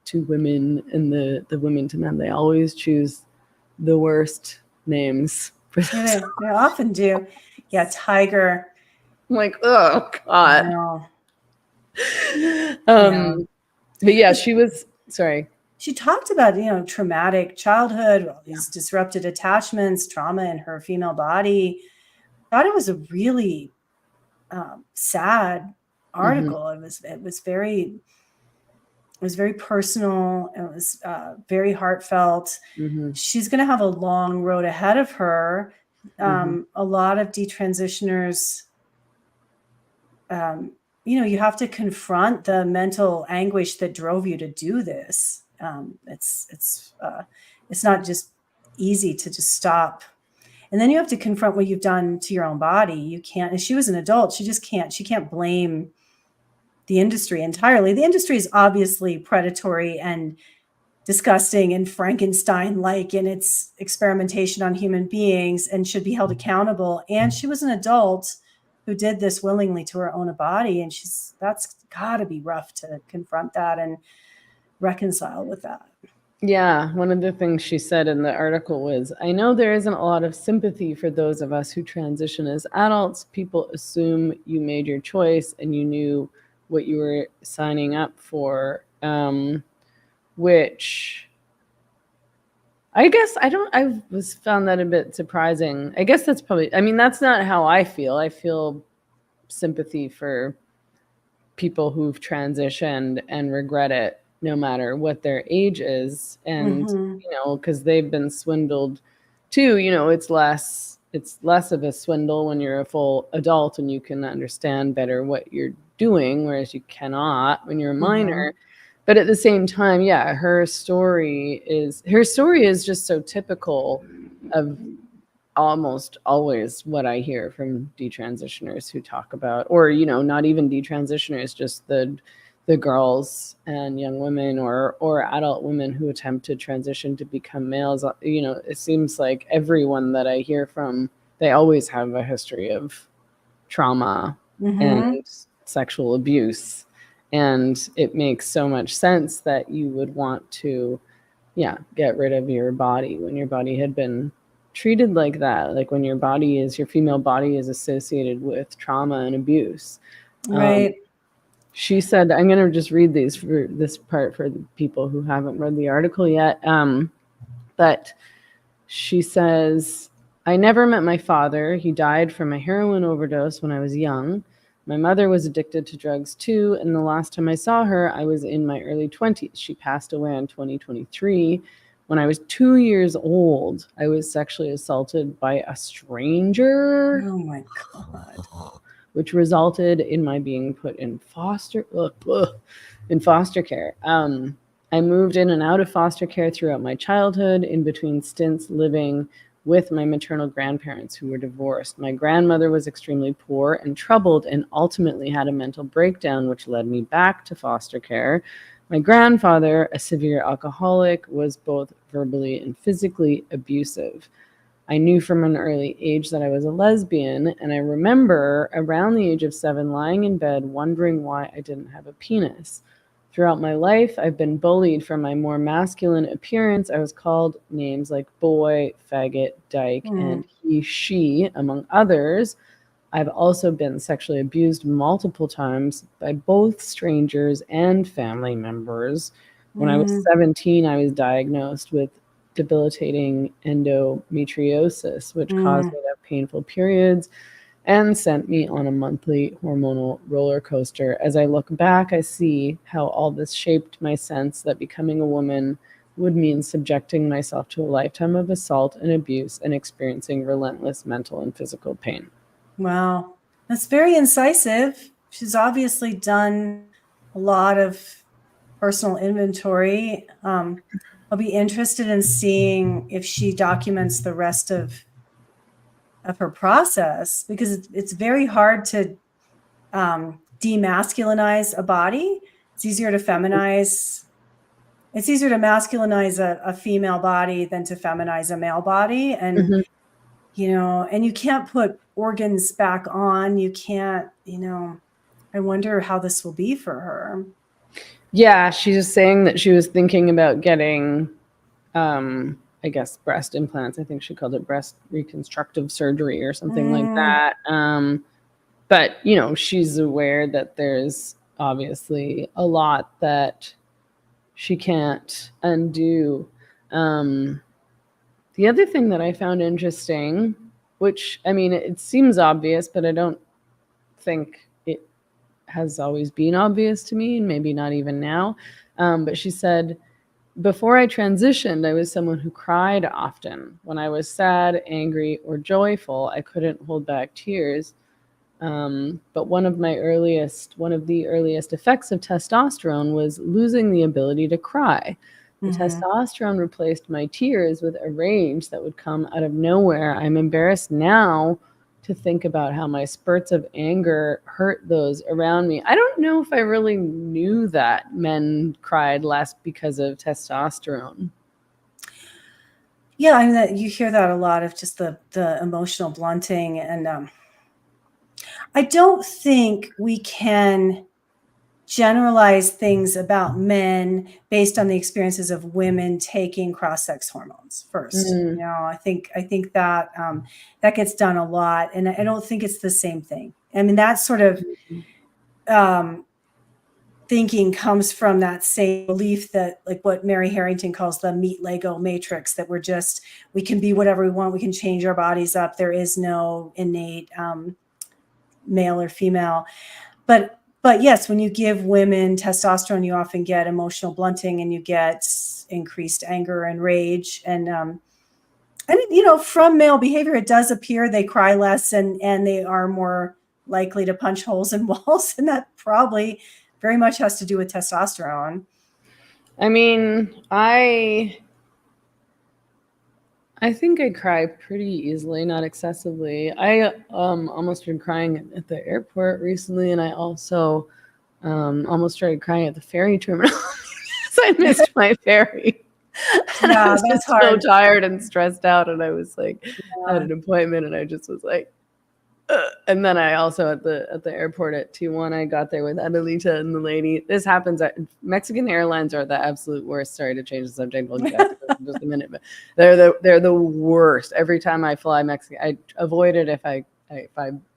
to women, and the women to men, they always choose the worst names. They often do. Yeah, tiger. I'm like, oh God. But yeah, she was. Sorry. She talked about, traumatic childhood, all these disrupted attachments, trauma in her female body. I thought it was a really sad article. It was very personal. It was very heartfelt. She's going to have a long road ahead of her. A lot of detransitioners, you have to confront the mental anguish that drove you to do this. It's not just easy to just stop. And then you have to confront what you've done to your own body. You can't, and she was an adult. She can't blame the industry entirely. The industry is obviously predatory and disgusting and Frankenstein-like in its experimentation on human beings and should be held accountable. And she was an adult who did this willingly to her own body. And that's gotta be rough to confront that and reconcile with that. Yeah. One of the things she said in the article was, I know there isn't a lot of sympathy for those of us who transition as adults. People assume you made your choice and you knew what you were signing up for, which I guess I found that a bit surprising. I guess that's that's not how I feel. I feel sympathy for people who've transitioned and regret it no matter what their age is. And, because they've been swindled too, it's less of a swindle when you're a full adult and you can understand better what you're doing, whereas you cannot when you're a minor. But at the same time, yeah, her story is just so typical of almost always what I hear from detransitioners who talk about, or, not even detransitioners, just the girls and young women or adult women who attempt to transition to become males. It seems like everyone that I hear from, they always have a history of trauma and sexual abuse. And it makes so much sense that you would want to, get rid of your body when your body had been treated like that. Like when your female body is associated with trauma and abuse. Right. She said, I'm going to just read this part for the people who haven't read the article yet. But she says, I never met my father. He died from a heroin overdose when I was young. My mother was addicted to drugs too, and the last time I saw her, I was in my early 20s. She passed away in 2023. When I was 2 years old, I was sexually assaulted by a stranger. Oh my God. Which resulted in my being put in foster care. I moved in and out of foster care throughout my childhood, in between stints living with my maternal grandparents who were divorced. My grandmother was extremely poor and troubled and ultimately had a mental breakdown, which led me back to foster care. My grandfather, a severe alcoholic, was both verbally and physically abusive. I knew from an early age that I was a lesbian, and I remember around the age of 7 lying in bed wondering why I didn't have a penis. Throughout my life, I've been bullied for my more masculine appearance. I was called names like boy, faggot, dyke, and he, she, among others. I've also been sexually abused multiple times by both strangers and family members. When I was 17, I was diagnosed with debilitating endometriosis, which caused me to have painful periods and sent me on a monthly hormonal roller coaster. As I look back, I see how all this shaped my sense that becoming a woman would mean subjecting myself to a lifetime of assault and abuse and experiencing relentless mental and physical pain. Wow. That's very incisive. She's obviously done a lot of personal inventory. I'll be interested in seeing if she documents the rest of her process, because it's very hard to demasculinize a body. It's easier to feminize. It's easier to masculinize a female body than to feminize a male body. And, and you can't put organs back on. You can't, I wonder how this will be for her. Yeah, she's just saying that she was thinking about getting, I guess, breast implants. I think she called it breast reconstructive surgery or something like that. But, she's aware that there's obviously a lot that she can't undo. The other thing that I found interesting, which, it seems obvious, but I don't think it has always been obvious to me, and maybe not even now. But she said, before I transitioned, I was someone who cried often. When I was sad, angry, or joyful, I couldn't hold back tears. But one of the earliest effects of testosterone was losing the ability to cry. The testosterone replaced my tears with a rage that would come out of nowhere. I'm embarrassed now to think about how my spurts of anger hurt those around me. I don't know if I really knew that men cried less because of testosterone. Yeah, that you hear that a lot, of just the emotional blunting. And I don't think we can generalize things about men based on the experiences of women taking cross-sex hormones first. I think that that gets done a lot, and I don't think it's the same thing. That sort of thinking comes from that same belief that, like, what Mary Harrington calls the meat Lego matrix, that we can be whatever we want, we can change our bodies up, there is no innate male or female. But yes, when you give women testosterone, you often get emotional blunting, and you get increased anger and rage. And from male behavior, it does appear they cry less, and they are more likely to punch holes in walls. And that probably very much has to do with testosterone. I think I cry pretty easily, not excessively. I almost started crying at the airport recently, and I also almost started crying at the ferry terminal because I missed my ferry. And I was just so tired and stressed out, and I was like, I had an appointment, and I just was like, and then I also at the airport at Tijuana, I got there with Adelita and the lady. This happens at Mexican airlines are the absolute worst. Sorry to change the subject. We'll get to this in just a minute, but they're the worst. Every time I fly Mexican, I avoid it if I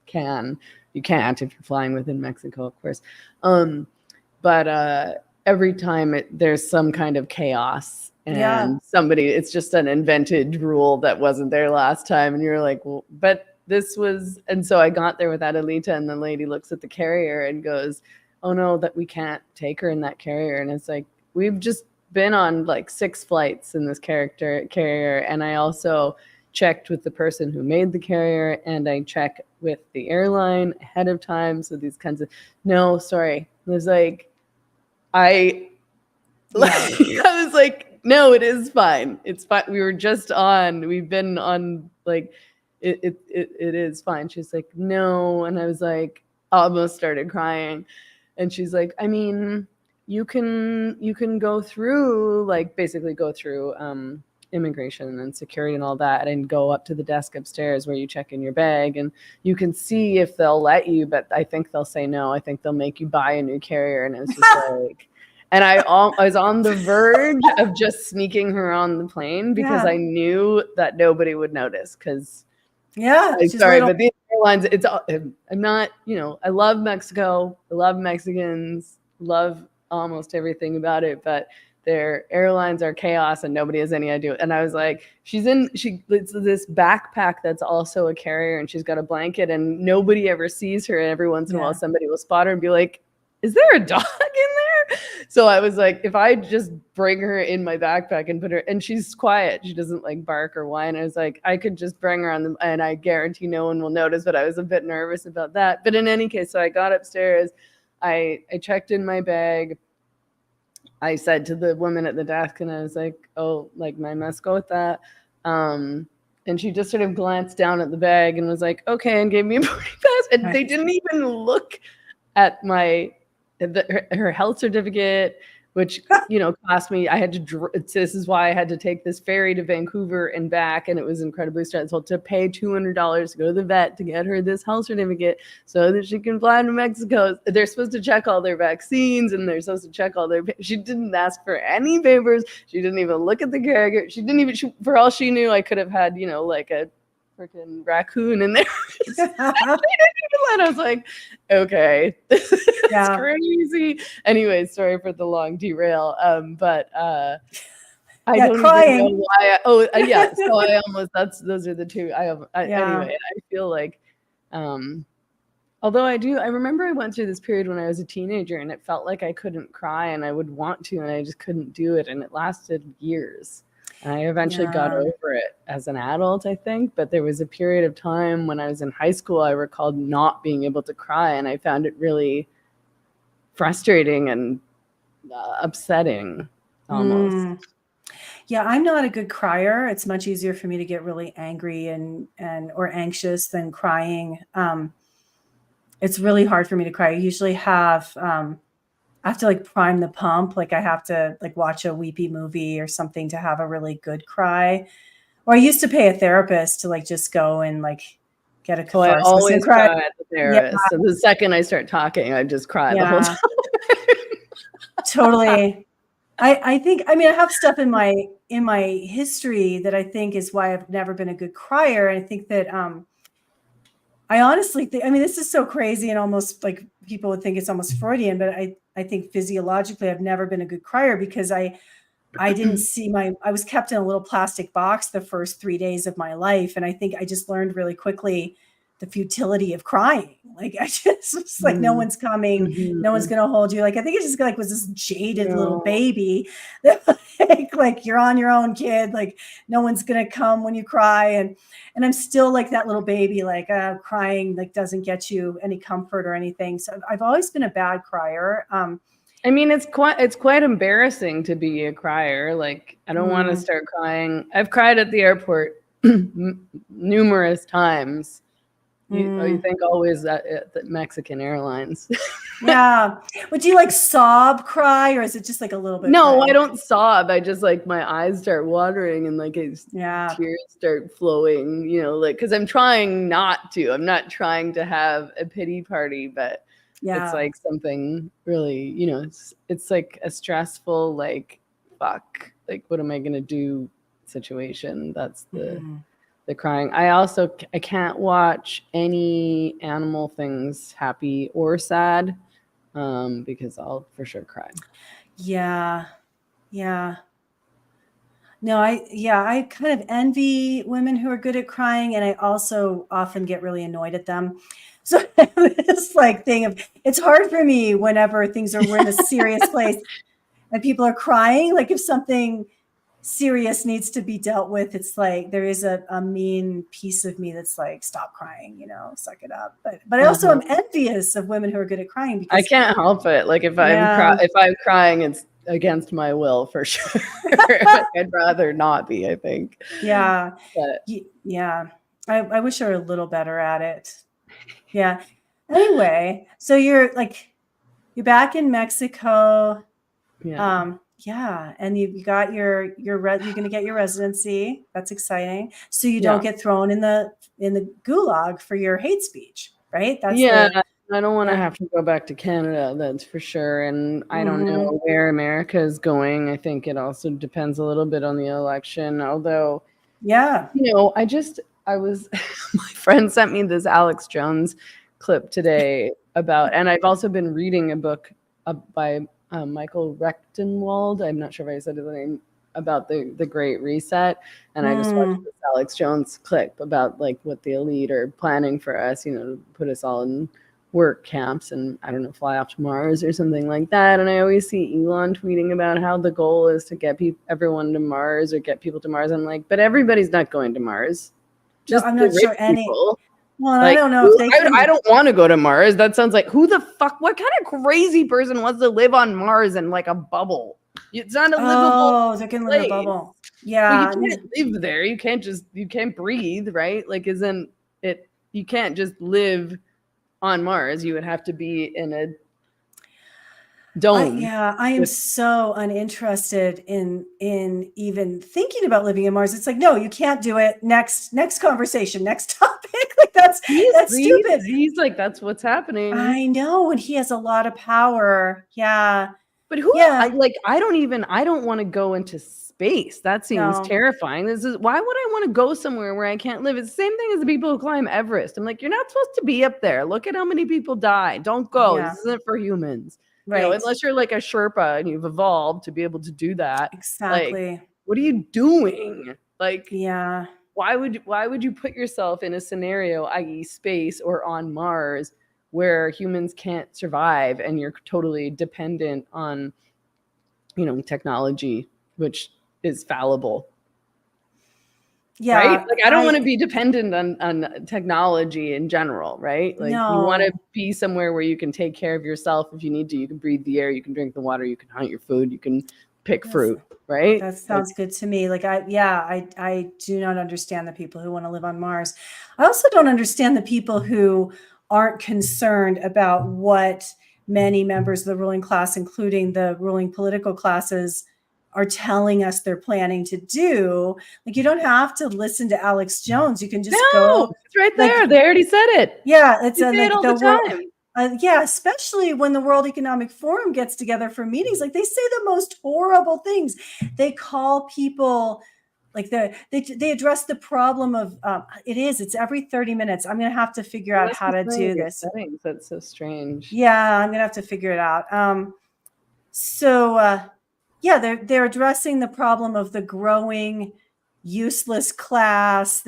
can. You can't if you're flying within Mexico, of course. But every time there's some kind of chaos, and it's just an invented rule that wasn't there last time, and you're like, well, but this was, and so I got there with Adelita, and the lady looks at the carrier and goes, oh no, that we can't take her in that carrier. And it's like, we've just been on like 6 flights in this carrier. And I also checked with the person who made the carrier, and I check with the airline ahead of time. So these kinds of, no, sorry. It was like, I was like, no, it is fine. It's fine. We've been on like, it is fine. She's like, no. And I was like, almost started crying. And she's like, you can go through, like, basically go through immigration and security and all that, and go up to the desk upstairs where you check in your bag, and you can see if they'll let you, but I think they'll say no. I think they'll make you buy a new carrier. And it's just like, and I was on the verge of just sneaking her on the plane because I knew that nobody would notice, because sorry, but these airlines. I'm not, I love Mexico. I love Mexicans. Love almost everything about it, but their airlines are chaos and nobody has any idea. And I was like, it's this backpack that's also a carrier, and she's got a blanket, and nobody ever sees her. And every once in a while, somebody will spot her and be like, is there a dog in there? So I was like, if I just bring her in my backpack and put her, and she's quiet, she doesn't like bark or whine. I was like, I could just bring her on and I guarantee no one will notice, but I was a bit nervous about that. But in any case, so I got upstairs, I checked in my bag. I said to the woman at the desk, and I was like, oh, like, my must go with that. And she just sort of glanced down at the bag and was like, okay, and gave me a boarding pass. And they didn't even look at her health certificate, which, cost me, this is why I had to take this ferry to Vancouver and back. And it was incredibly stressful to pay $200 to go to the vet to get her this health certificate so that she can fly to Mexico. They're supposed to check all their vaccines, and they're supposed to check she didn't ask for any papers. She didn't even look at the carrier. She didn't even, for all she knew, I could have had, like a freaking raccoon in there. I was like, okay, this is crazy. Anyway, sorry for the long derail. But I don't crying. even know why. So I almost, those are the two. Anyway, I feel like, although I remember I went through this period when I was a teenager, and it felt like I couldn't cry, and I would want to, and I just couldn't do it. And it lasted years. And I eventually got over it as an adult, I think. But there was a period of time when I was in high school, I recalled not being able to cry. And I found it really frustrating and upsetting almost. Yeah, I'm not a good crier. It's much easier for me to get really angry or anxious than crying. It's really hard for me to cry. I usually I have to like prime the pump. Like I have to like watch a weepy movie or something to have a really good cry. Or I used to pay a therapist to like just go and like get a catharsis. I always cry at the therapist. So the second I start talking, I just cry the whole time. Totally. I think, I have stuff in my history that I think is why I've never been a good crier. And I think that, I honestly think, this is so crazy and almost like people would think it's almost Freudian, but I think physiologically I've never been a good crier because I didn't see I was kept in a little plastic box the first 3 days of my life. And I think I just learned really quickly the futility of crying. Like I just was like, no one's coming, no one's going to hold you. Like, I think it just like was this jaded little baby that like, you're on your own, kid. Like no one's going to come when you cry. And I'm still like that little baby, like crying, like doesn't get you any comfort or anything. So I've always been a bad crier. It's quite embarrassing to be a crier. Like I don't want to start crying. I've cried at the airport numerous times. You think always at the Mexican Airlines. Yeah. Would you like sob cry, or is it just like a little bit? No, I don't sob. I just like my eyes start watering and like tears start flowing, like, because I'm trying not to. I'm not trying to have a pity party, but it's like something really, it's like a stressful, like, fuck, like, what am I going to do situation? That's the crying. I can't watch any animal things happy or sad because I'll for sure cry. Yeah. No, I kind of envy women who are good at crying, and I also often get really annoyed at them. So this like thing of, it's hard for me whenever we're in a serious place and people are crying. Like if something serious needs to be dealt with, it's like there is a mean piece of me that's like, stop crying, suck it up. But I also am envious of women who are good at crying because I can't help it. Like if I'm crying, it's against my will for sure. I'd rather not be, I think. Yeah. But yeah. I wish I were a little better at it. Yeah. Anyway, so you're back in Mexico. Yeah. And you got you're going to get your residency. That's exciting. So you don't get thrown in the gulag for your hate speech, right? That's I don't want to have to go back to Canada, that's for sure. And I don't know where America is going. I think it also depends a little bit on the election. Although, was my friend sent me this Alex Jones clip today about, and I've also been reading a book by Michael Rechtenwald. I'm not sure if I said his name, about the Great Reset, and I just watched this Alex Jones clip about like what the elite are planning for us, you know, to put us all in work camps and I don't know, fly off to Mars or something like that. And I always see Elon tweeting about how the goal is to get everyone to Mars or get people to Mars. I'm like, but everybody's not going to Mars. Just no, I'm not sure any. People. Well, Like, I don't know if they can. I don't want to go to Mars. That sounds like, who the fuck, what kind of crazy person wants to live on Mars in like a bubble? It's not a livable Oh, they can live in a bubble. Yeah. Well, you can't live there. You can't breathe, right? Like, isn't it, you can't just live on Mars. You would have to be in a dome. I am so uninterested in even thinking about living in Mars. It's like, no, you can't do it. Next conversation, next topic. Like that's stupid. He's like, that's what's happening. I know, and he has a lot of power. Yeah. But I don't want to go into space. That seems terrifying. Why would I want to go somewhere where I can't live? It's the same thing as the people who climb Everest. I'm like, you're not supposed to be up there. Look at how many people die. Don't go. Yeah. This isn't for humans. Right. You know, unless you're like a Sherpa and you've evolved to be able to do that. Exactly. Like, what are you doing? Like, yeah. Why would you put yourself in a scenario, i.e. space or on Mars, where humans can't survive and you're totally dependent on, you know, technology, which is fallible. Yeah. Right? Like, I don't want to be dependent on technology in general, right? Like, you want to be somewhere where you can take care of yourself if you need to. You can breathe the air, you can drink the water, you can hunt your food, you can pick fruit, right? That sounds good to me. Like, I do not understand the people who want to live on Mars. I also don't understand the people who aren't concerned about what many members of the ruling class, including the ruling political classes, are telling us they're planning to do. Like, you don't have to listen to Alex Jones. You can just go. It's right there. Like, they already said it. Yeah, it's like it all the time. Especially when the World Economic Forum gets together for meetings, like they say the most horrible things. They call people, like they address the problem of it's every 30 minutes. I'm gonna have to figure out how to do this. Settings. That's so strange. Yeah, I'm gonna have to figure it out. They're addressing the problem of the growing useless class.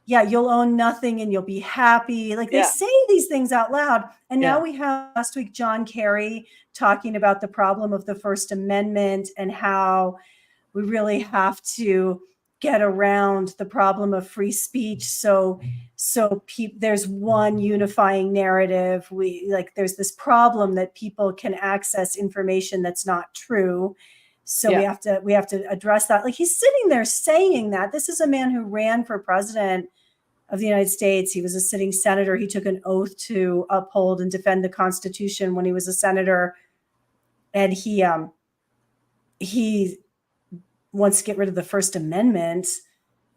You'll own nothing and you'll be happy. Like, they say these things out loud. And now we have last week John Kerry talking about the problem of the First Amendment and how we really have to get around the problem of free speech. So there's one unifying narrative. There's this problem that people can access information that's not true. So we have to address that. Like, he's sitting there saying that. This is a man who ran for president of the United States. He was a sitting senator. He took an oath to uphold and defend the Constitution when he was a senator. And he wants to get rid of the First Amendment.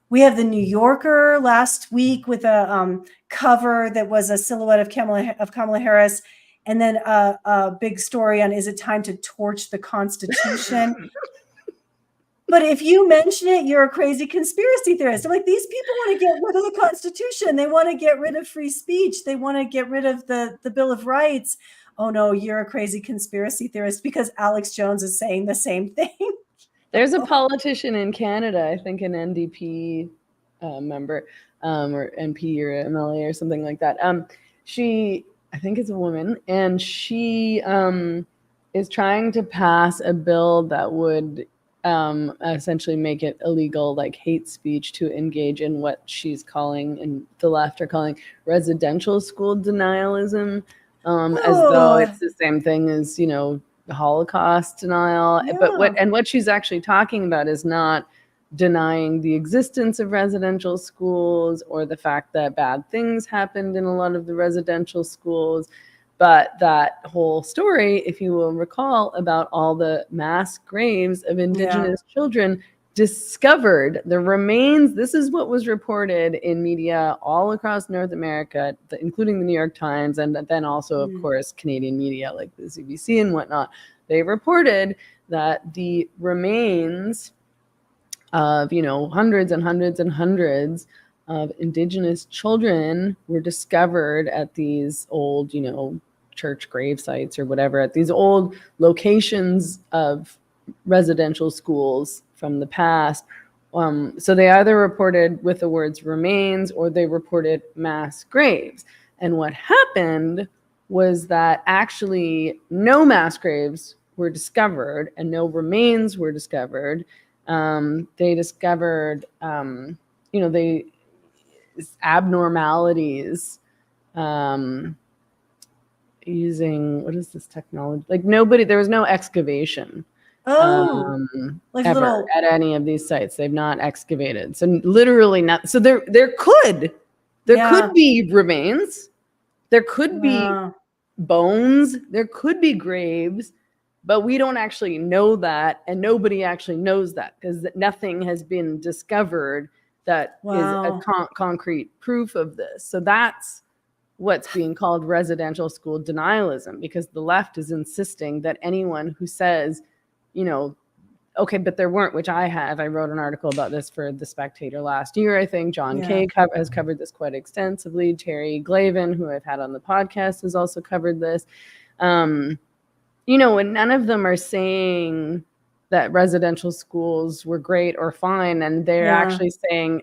We have the New Yorker last week with a cover that was a silhouette of Kamala Harris. And then a big story on, is it time to torch the Constitution? But if you mention it, you're a crazy conspiracy theorist. I'm like, these people want to get rid of the Constitution. They want to get rid of free speech. They want to get rid of the Bill of Rights. Oh, no, you're a crazy conspiracy theorist because Alex Jones is saying the same thing. There's a politician in Canada, I think an NDP member or MP or MLA or something like that. I think it's a woman, and she is trying to pass a bill that would essentially make it illegal, like hate speech, to engage in what she's calling, and the left are calling, residential school denialism, as though it's the same thing as, you know, the Holocaust denial. Yeah. But what she's actually talking about is not denying the existence of residential schools or the fact that bad things happened in a lot of the residential schools, but that whole story, if you will recall, about all the mass graves of Indigenous children discovered, the remains. This is what was reported in media all across North America, including the New York Times, and then also, of course, Canadian media like the CBC and whatnot. They reported that the remains of, you know, hundreds and hundreds and hundreds of Indigenous children were discovered at these old, church grave sites or whatever, at these old locations of residential schools from the past. So they either reported with the words remains or they reported mass graves. And what happened was that actually no mass graves were discovered and no remains were discovered. They discovered, abnormalities using, what is this technology? Like there was no excavation like ever at any of these sites. They've not excavated. So literally not. So there could be remains. There could be bones. There could be graves, but we don't actually know that. And nobody actually knows that because nothing has been discovered that is a concrete proof of this. So that's what's being called residential school denialism, because the left is insisting that anyone who says, okay, but there weren't, which I wrote an article about this for The Spectator last year, I think. John Kay has covered this quite extensively. Terry Glavin, who I've had on the podcast, has also covered this. And none of them are saying that residential schools were great or fine. And they're actually saying,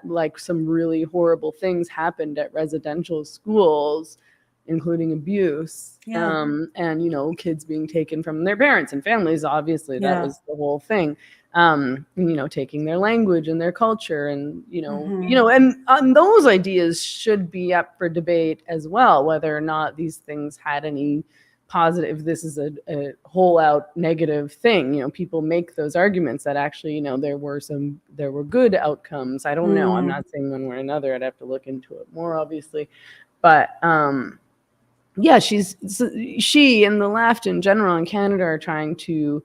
like some really horrible things happened at residential schools, including abuse, and, kids being taken from their parents and families. Obviously, that was the whole thing. Taking their language and their culture and, and those ideas should be up for debate as well, whether or not these things had any positive. This is a whole out negative thing. People make those arguments that actually, there were good outcomes. I don't know. I'm not saying one way or another. I'd have to look into it more, obviously. But she and the left in general in Canada are trying to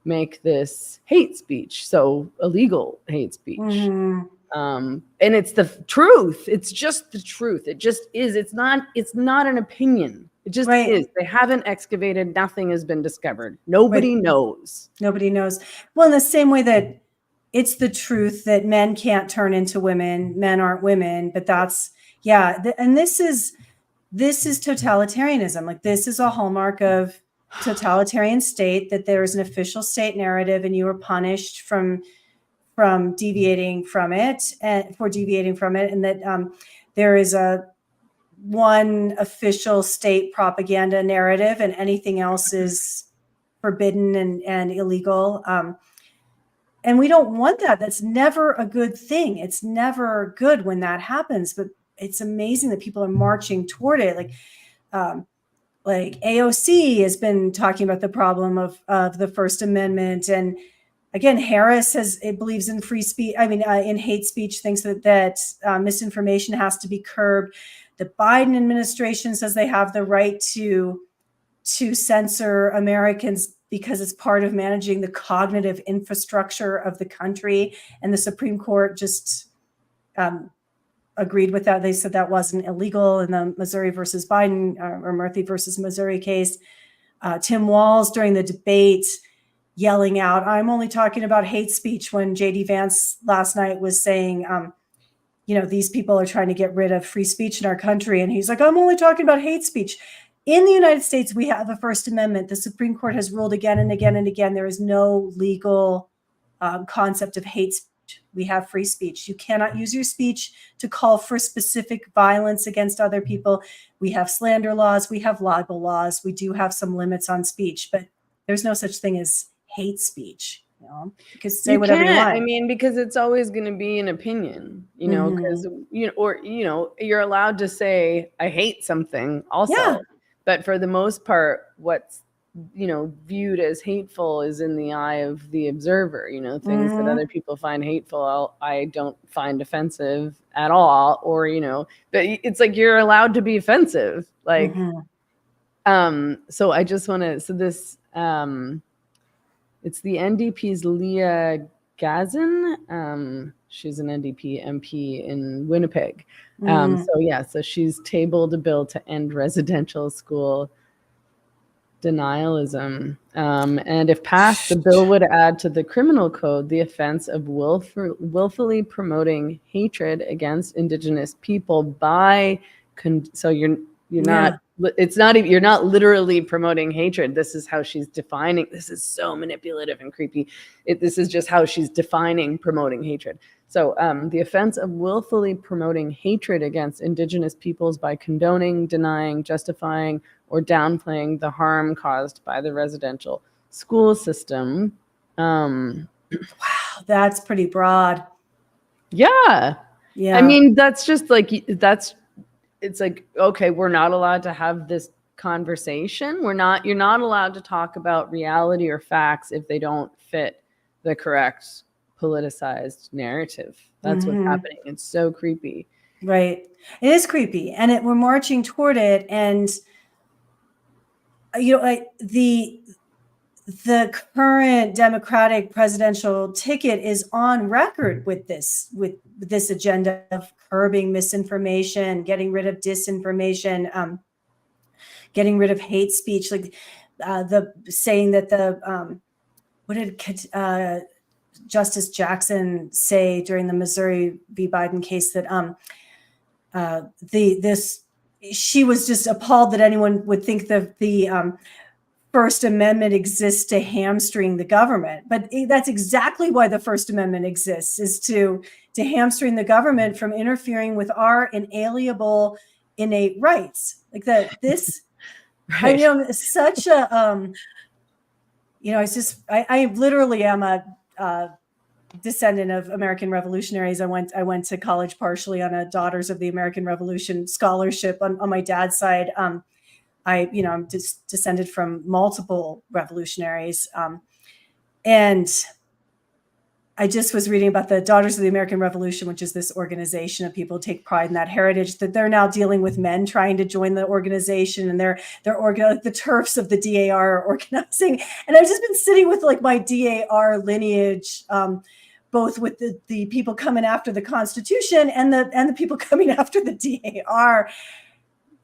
make this hate speech, so illegal hate speech. And it's the truth. It's just the truth. It just is. It's not an opinion. It just is. They haven't excavated. Nothing has been discovered. Nobody knows. Nobody knows. Well, in the same way that it's the truth that men can't turn into women, men aren't women, but that's, and this is totalitarianism. Like, this is a hallmark of totalitarian state, that there is an official state narrative and you are punished from deviating from it, and that there is one official state propaganda narrative and anything else is forbidden and illegal. And we don't want that. That's never a good thing. It's never good when that happens, but it's amazing that people are marching toward it. Like AOC has been talking about the problem of the First Amendment. And again, Harris believes in free speech. In hate speech, thinks that misinformation has to be curbed. The Biden administration says they have the right to censor Americans because it's part of managing the cognitive infrastructure of the country. And the Supreme Court just agreed with that. They said that wasn't illegal in the Missouri versus Biden or Murphy versus Missouri case. Tim Walz during the debate yelling out, "I'm only talking about hate speech," when JD Vance last night was saying, these people are trying to get rid of free speech in our country. And he's like, "I'm only talking about hate speech." In the United States, we have a First Amendment. The Supreme Court has ruled again and again and again, there is no legal concept of hate speech. We have free speech. You cannot use your speech to call for specific violence against other people. We have slander laws. We have libel laws. We do have some limits on speech, but there's no such thing as hate speech. Because say whatever you want. Because it's always going to be an opinion, because you're allowed to say I hate something also, but for the most part, what's viewed as hateful is in the eye of the observer. Things that other people find hateful, I don't find offensive at all, or but it's like you're allowed to be offensive, like. So I just want to. So this. It's the NDP's Leah Gazin. She's an NDP MP in Winnipeg. So she's tabled a bill to end residential school denialism. And if passed, the bill would add to the criminal code the offense of willfully promoting hatred against Indigenous people by so you're not it's not even, you're not literally promoting hatred. This is how she's defining. This is so manipulative and creepy. This is just how she's defining promoting hatred. So the offense of willfully promoting hatred against Indigenous peoples by condoning, denying, justifying, or downplaying the harm caused by the residential school system. Wow, that's pretty broad. Yeah. I mean, that's just like, it's like, okay, we're not allowed to have this conversation. You're not allowed to talk about reality or facts if they don't fit the correct politicized narrative. That's what's happening. It's so creepy. Right. It is creepy. And we're marching toward it. And, the current Democratic presidential ticket is on record with this agenda of curbing misinformation, getting rid of disinformation, getting rid of hate speech, like the saying that what did Justice Jackson say during the Missouri v. Biden case, that she was just appalled that anyone would think that the First Amendment exists to hamstring the government. But that's exactly why the First Amendment exists, is to hamstring the government from interfering with our inalienable innate rights. Like that, this, right. Such a, it's just, I literally am a descendant of American revolutionaries. I went to college partially on a Daughters of the American Revolution scholarship on my dad's side. I'm just descended from multiple revolutionaries. And I just was reading about the Daughters of the American Revolution, which is this organization of people who take pride in that heritage, that they're now dealing with men trying to join the organization, and they're the TERFs of the DAR are organizing. And I've just been sitting with like my DAR lineage, both with the people coming after the Constitution and the people coming after the DAR.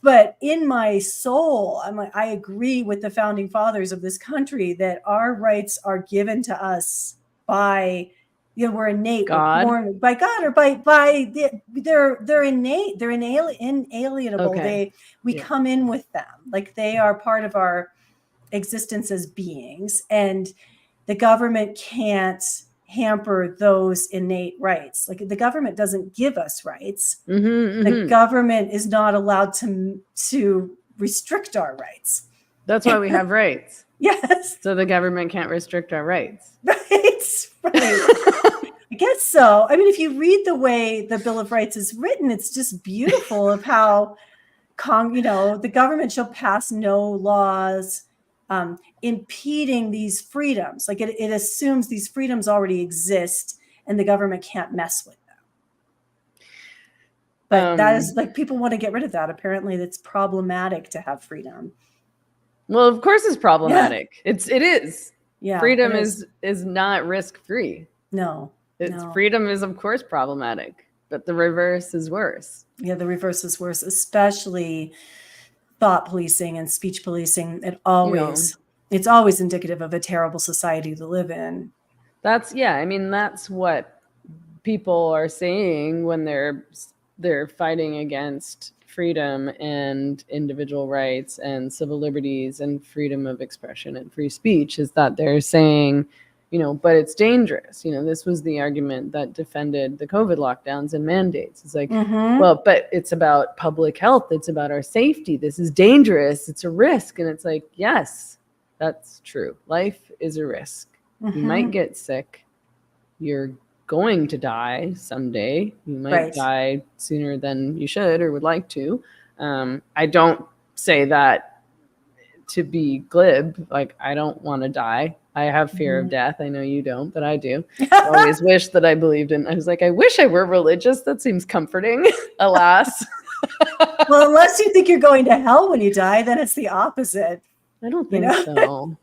But in my soul, I agree with the founding fathers of this country that our rights are given to us by, we're innate, God. we're born by God, or they're innate, they're inalienable. Okay. We come in with them, like they are part of our existence as beings, and the government can't hamper those innate rights. Like the government doesn't give us rights. The government is not allowed to restrict our rights. That's why we have rights. Yes. So the government can't restrict our rights. Right. I guess so. I mean, if you read the way the Bill of Rights is written, it's just beautiful of how the government shall pass no laws impeding these freedoms. Like it assumes these freedoms already exist and the government can't mess with them. But that is, like, people want to get rid of that. Apparently that's problematic to have freedom. Well, of course it's problematic. Yeah. It is. Yeah. Freedom is not risk-free. No. Freedom is of course problematic, but the reverse is worse. Yeah, the reverse is worse, especially thought policing and speech policing. It's always indicative of a terrible society to live in. That's what people are saying when they're fighting against freedom and individual rights and civil liberties and freedom of expression and free speech, is that they're saying, but it's dangerous. This was the argument that defended the COVID lockdowns and mandates. It's like, well, but it's about public health. It's about our safety. This is dangerous. It's a risk. And it's like, yes, that's true. Life is a risk. You might get sick. You're going to die someday. You might die sooner than you should or would like to. I don't say that to be glib. Like, I don't want to die. I have fear of death. I know you don't, but I do. I always wish that I believed in. I was like, I wish I were religious. That seems comforting. Alas. Well, unless you think you're going to hell when you die, then it's the opposite. I don't think so.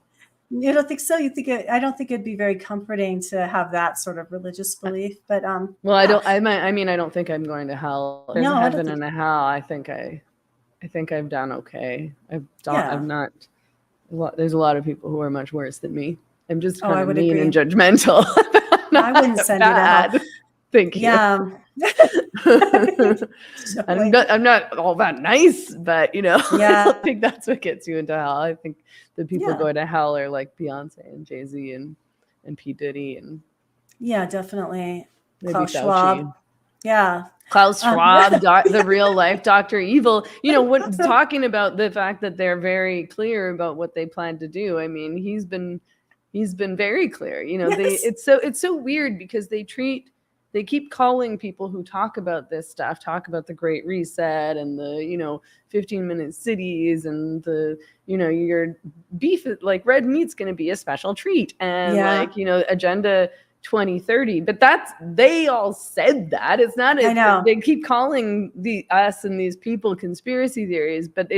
You don't think so? I don't think it'd be very comforting to have that sort of religious belief. But well, I don't. I don't think I'm going to hell. There's a heaven and a hell. I think I've done okay. I've not there's a lot of people who are much worse than me. I'm just I kind of would mean agree. and judgmental. I wouldn't send you to hell. Thank you. Yeah. I'm not all that nice, but Yeah. I don't think that's what gets you into hell. I think the people Yeah. going to hell are like Beyonce and Jay-Z and P. Diddy and Yeah, definitely. maybe Klaus Fauci. Schwab. Yeah. Klaus Schwab, the real life Dr. Evil, talking about the fact that they're very clear about what they plan to do. I mean, he's been very clear, Yes. it's so weird because they keep calling people who talk about this stuff, talk about the Great Reset and the, 15-minute cities and the, your beef, like red meat's going to be a special treat. And Agenda 2030, but they all said that. It's not, I know. They keep calling us and these people conspiracy theories, but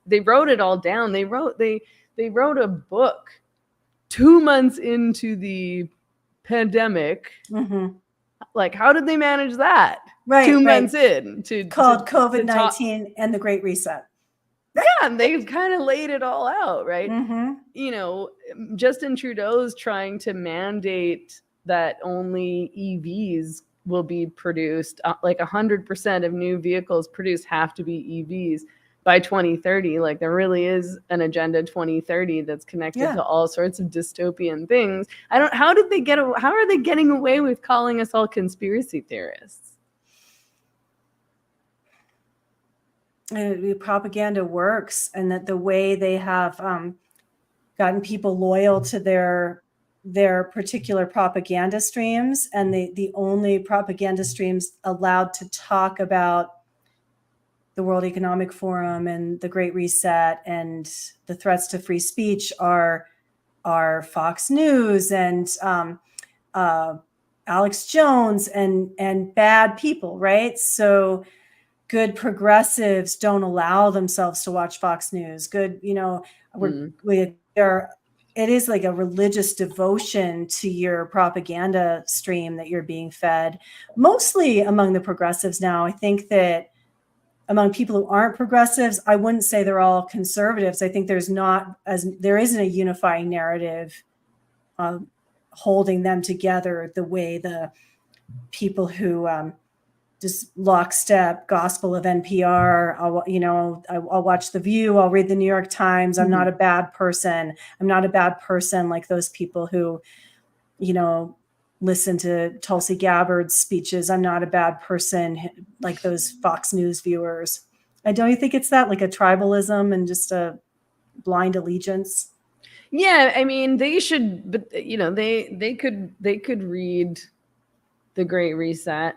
they wrote it all down. They wrote a book 2 months into the pandemic. Mm-hmm. Like, how did they manage that? Right. 2 months in called COVID-19 and the Great Reset. Yeah, and they've kind of laid it all out, right? Mm-hmm. Justin Trudeau's trying to mandate that only EVs will be produced, like 100% of new vehicles produced have to be EVs by 2030. Like, there really is an Agenda 2030 that's connected to all sorts of dystopian things. How are they getting away with calling us all conspiracy theorists? Propaganda works, and that the way they have gotten people loyal to their particular propaganda streams, and the only propaganda streams allowed to talk about the World Economic Forum and the Great Reset and the threats to free speech are Fox News and Alex Jones and bad people, right? So good progressives don't allow themselves to watch Fox News. Good, it is like a religious devotion to your propaganda stream that you're being fed. Mostly among the progressives now. I think that among people who aren't progressives, I wouldn't say they're all conservatives. I think there isn't a unifying narrative holding them together the way the people who just lockstep gospel of NPR. I'll watch The View. I'll read the New York Times. I'm not a bad person. I'm not a bad person like those people who, listen to Tulsi Gabbard's speeches. I'm not a bad person like those Fox News viewers. Don't you think it's that, like a tribalism and just a blind allegiance? Yeah, I mean, they should, but they could read the Great Reset.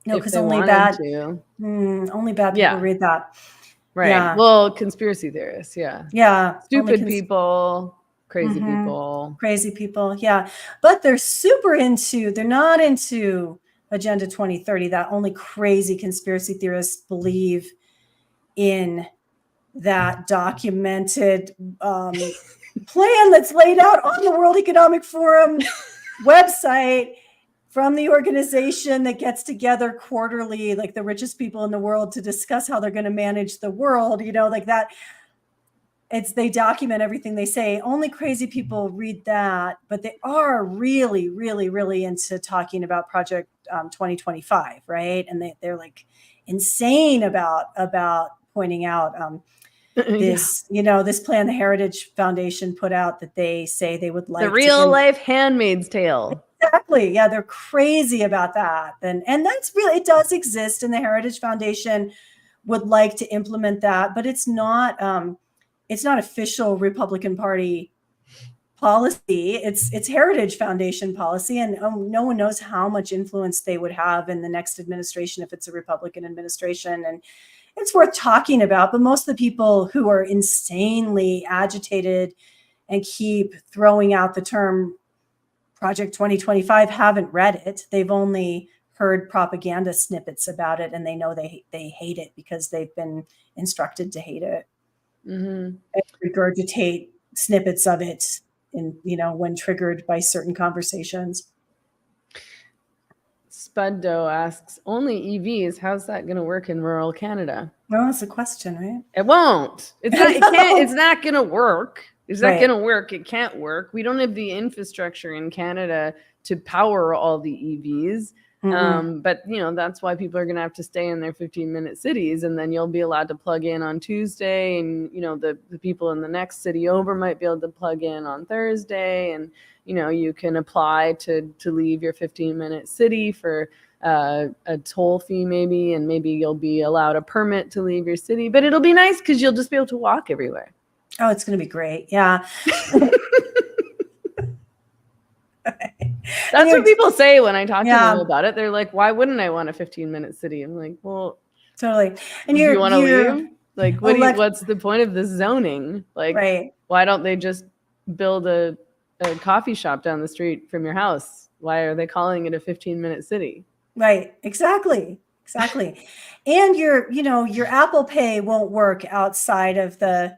No, because only bad people read that. Right. Yeah. Well, conspiracy theorists. Yeah. Yeah. Stupid people, crazy people. Crazy people. Yeah. But they're they're not into Agenda 2030. That only crazy conspiracy theorists believe in that documented plan that's laid out on the World Economic Forum website from the organization that gets together quarterly, like the richest people in the world, to discuss how they're going to manage the world, like that. They document everything they say. Only crazy people read that, but they are really, really, really into talking about Project 2025, right? And they're like insane about pointing out this, this plan the Heritage Foundation put out that they say they would like the real life Handmaid's Tale. Exactly. Yeah, they're crazy about that. And that's really, it does exist, and the Heritage Foundation would like to implement that, but it's not official Republican Party policy. It's Heritage Foundation policy, and no one knows how much influence they would have in the next administration if it's a Republican administration. And it's worth talking about, but most of the people who are insanely agitated and keep throwing out the term Project 2025 haven't read it. They've only heard propaganda snippets about it, and they know they hate it because they've been instructed to hate it. Mm-hmm. And regurgitate snippets of it when triggered by certain conversations. Spud Doe asks, only EVs. How's that going to work in rural Canada? Well, that's a question, right? It won't. It's not. It can't. It's not going to work. It's not Right. going to work. It can't work. We don't have the infrastructure in Canada to power all the EVs. But that's why people are going to have to stay in their 15-minute cities, and then you'll be allowed to plug in on Tuesday, and the people in the next city over might be able to plug in on Thursday, and you can apply to leave your 15-minute city for a toll fee maybe, and maybe you'll be allowed a permit to leave your city, but it'll be nice because you'll just be able to walk everywhere. Oh, it's going to be great. Yeah. That's what people say when I talk to them about it. They're like, why wouldn't I want a 15-minute city? I'm like, well, totally. And you want to leave? Like, what's the point of this zoning? Like, right. Why don't they just build a coffee shop down the street from your house? Why are they calling it a 15-minute city? Right. Exactly. And your Apple Pay won't work outside of the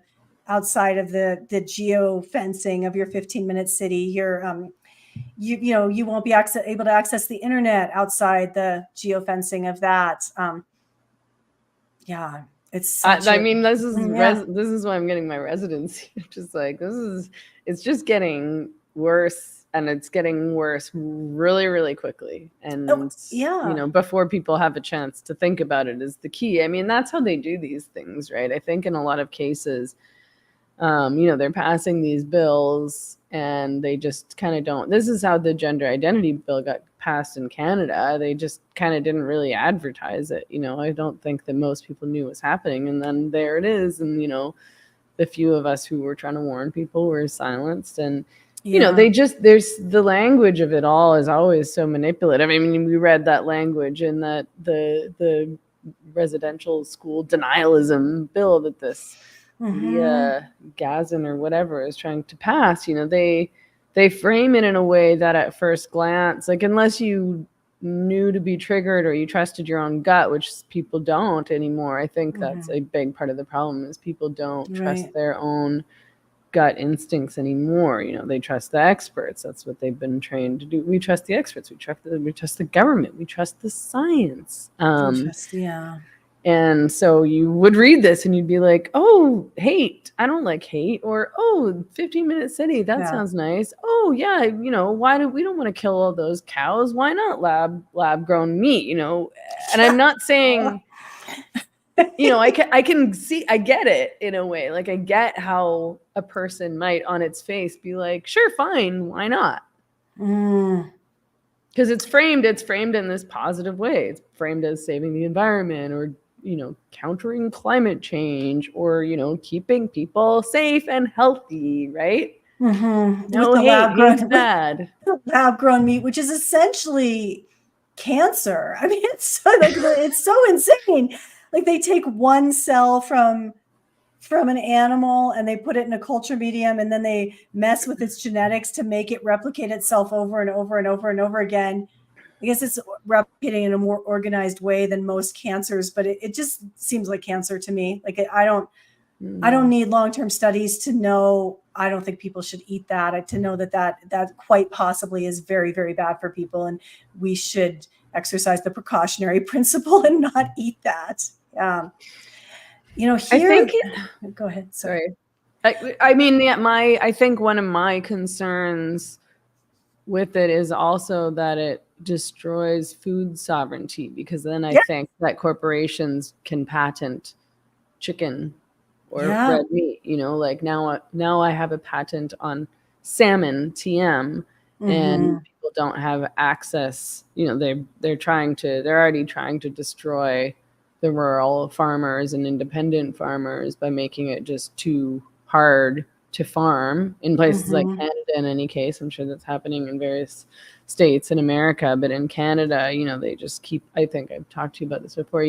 geo fencing of your 15-minute city. You won't be able to access the internet outside the geo fencing of that. It's. This is why I'm getting my residency. Just like it's just getting worse. And it's getting worse really, really quickly. And, before people have a chance to think about it is the key. I mean, that's how they do these things, right? I think in a lot of cases, they're passing these bills and they just kind of don't. This is how the gender identity bill got passed in Canada. They just kind of didn't really advertise it. I don't think that most people knew what was happening. And then there it is. And, the few of us who were trying to warn people were silenced. And, there's the language of it all is always so manipulative. I mean, we read that language in that the residential school denialism bill that this Gazin or whatever is trying to pass. They frame it in a way that at first glance, like unless you knew to be triggered or you trusted your own gut, which people don't anymore. I think that's a big part of the problem is people don't trust their own gut instincts anymore. They trust the experts. That's what they've been trained to do. We trust the experts. We trust the government. We trust the science. And so you would read this and you'd be like, oh, hate. I don't like hate. Or, oh, 15-minute city. That sounds nice. Oh, yeah. Why do we don't want to kill all those cows? Why not lab grown meat? And I'm not saying, I can see, I get it in a way. Like I get how a person might on its face be like, sure, fine. Why not? Because it's framed in this positive way. It's framed as saving the environment or, countering climate change or, keeping people safe and healthy, right? No hate, hate's bad. Lab-grown meat, which is essentially cancer. I mean, it's so insane. Like they take one cell from an animal and they put it in a culture medium and then they mess with its genetics to make it replicate itself over and over and over and over again. I guess it's replicating in a more organized way than most cancers, but it just seems like cancer to me. Like I don't need long-term studies to know. I don't think people should eat that. To know that quite possibly is very, very bad for people, and we should exercise the precautionary principle and not eat that. Here. Go ahead. Sorry. I mean, I think one of my concerns with it is also that it destroys food sovereignty, because then I think that corporations can patent chicken or red meat. Like now I have a patent on salmon TM, and people don't have access. They're already trying to destroy the rural farmers and independent farmers by making it just too hard to farm in places like Canada. In any case, I'm sure that's happening in various states in America, but in Canada, they just keep, I think I've talked to you about this before,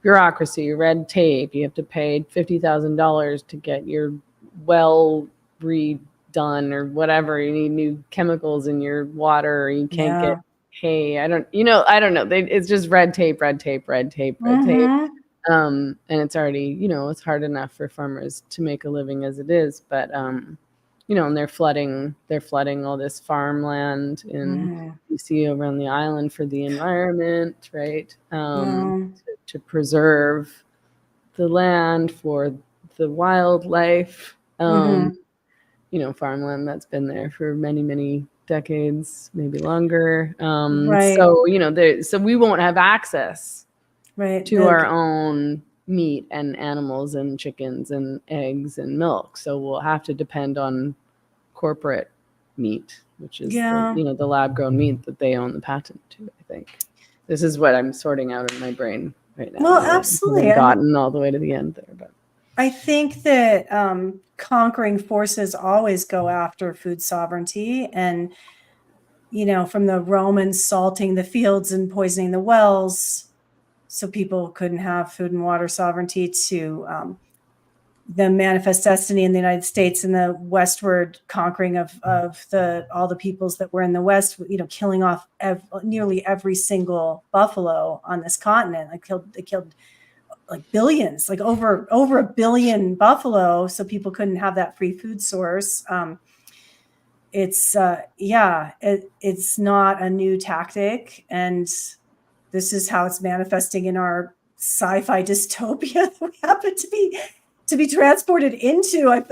bureaucracy, red tape. You have to pay $50,000 to get your well redone or whatever. You need new chemicals in your water. You can't get hay. I don't know. It's just red tape. And it's already, it's hard enough for farmers to make a living as it is. But and they're flooding all this farmland in BC over on the island for the environment, right? To preserve the land for the wildlife. Farmland that's been there for many, many decades, maybe longer. Right. So, so we won't have access Right. to our own meat and animals and chickens and eggs and milk. So we'll have to depend on corporate meat, which is the lab grown meat that they own the patent to, I think. This is what I'm sorting out in my brain right now. Well, absolutely. I haven't gotten all the way to the end there, but I think that conquering forces always go after food sovereignty, and from the Romans salting the fields and poisoning the wells so people couldn't have food and water sovereignty, to the manifest destiny in the United States and the westward conquering of all the peoples that were in the West, killing off nearly every single buffalo on this continent. They killed like billions, like over a billion buffalo, so people couldn't have that free food source. It's not a new tactic, and this is how it's manifesting in our sci-fi dystopia that we happen to be transported into. I'm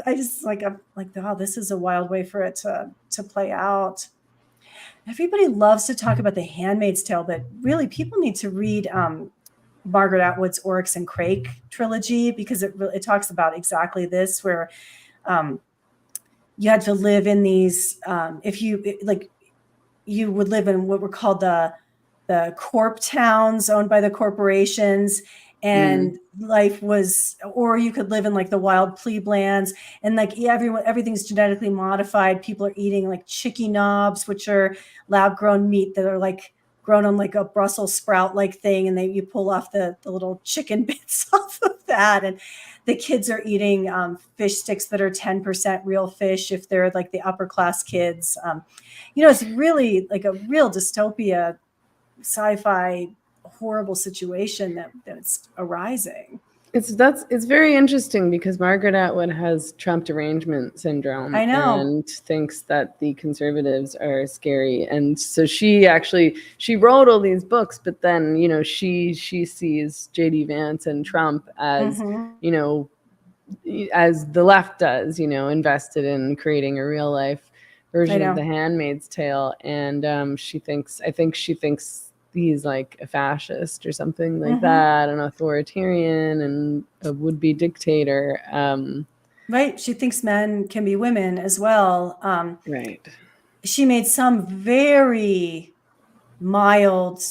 like, oh, this is a wild way for it to play out. Everybody loves to talk about The Handmaid's Tale, but really people need to read Margaret Atwood's Oryx and Crake trilogy, because it talks about exactly this, where you had to live in these, you would live in what were called the corp towns owned by the corporations, and life was, or you could live in like the wild pleblands, and like everything's genetically modified. People are eating like chicky knobs, which are lab grown meat that are like grown on like a Brussels sprout like thing, and you pull off the little chicken bits off of that. And the kids are eating fish sticks that are 10% real fish if they're like the upper class kids. It's really like a real dystopia, sci-fi, horrible situation that's arising. It's very interesting because Margaret Atwood has Trump derangement syndrome. I know. And thinks that the conservatives are scary. And so she wrote all these books, but then, she sees J.D. Vance and Trump as, as the left does, invested in creating a real life version of The Handmaid's Tale. And she thinks he's like a fascist or something like that, an authoritarian and a would-be dictator. Right. She thinks men can be women as well. Right. She made some very mild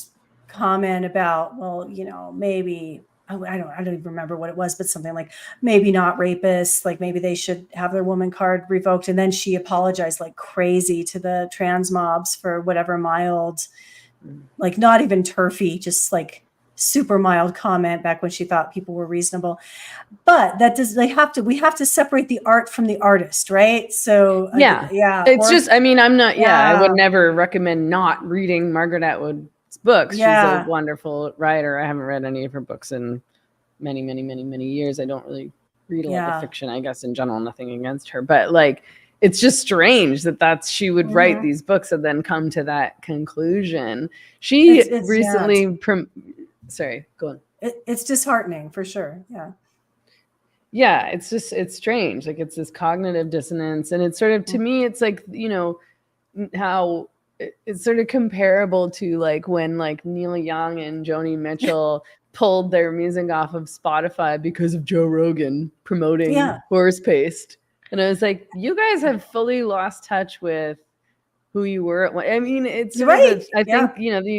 comment about, well, maybe, I don't even remember what it was, but something like maybe not rapists, like maybe they should have their woman card revoked. And then she apologized like crazy to the trans mobs for whatever mild, like not even turfy, just like super mild comment back when she thought people were reasonable. But we have to separate the art from the artist, right? So I would never recommend not reading Margaret Atwood's books. She's a wonderful writer. I haven't read any of her books in many, many, many, many years. I don't really read a lot of fiction, I guess, in general, nothing against her, but like, it's just strange that she would write these books and then come to that conclusion. She recently, sorry, go on. It's disheartening for sure. Yeah. Yeah. It's strange. Like it's this cognitive dissonance, and it's sort of, to me, it's like, how it's sort of comparable to like when like Neil Young and Joni Mitchell pulled their music off of Spotify because of Joe Rogan promoting horse paste. And I was like, you guys have fully lost touch with who you were. I mean, it's right. I think,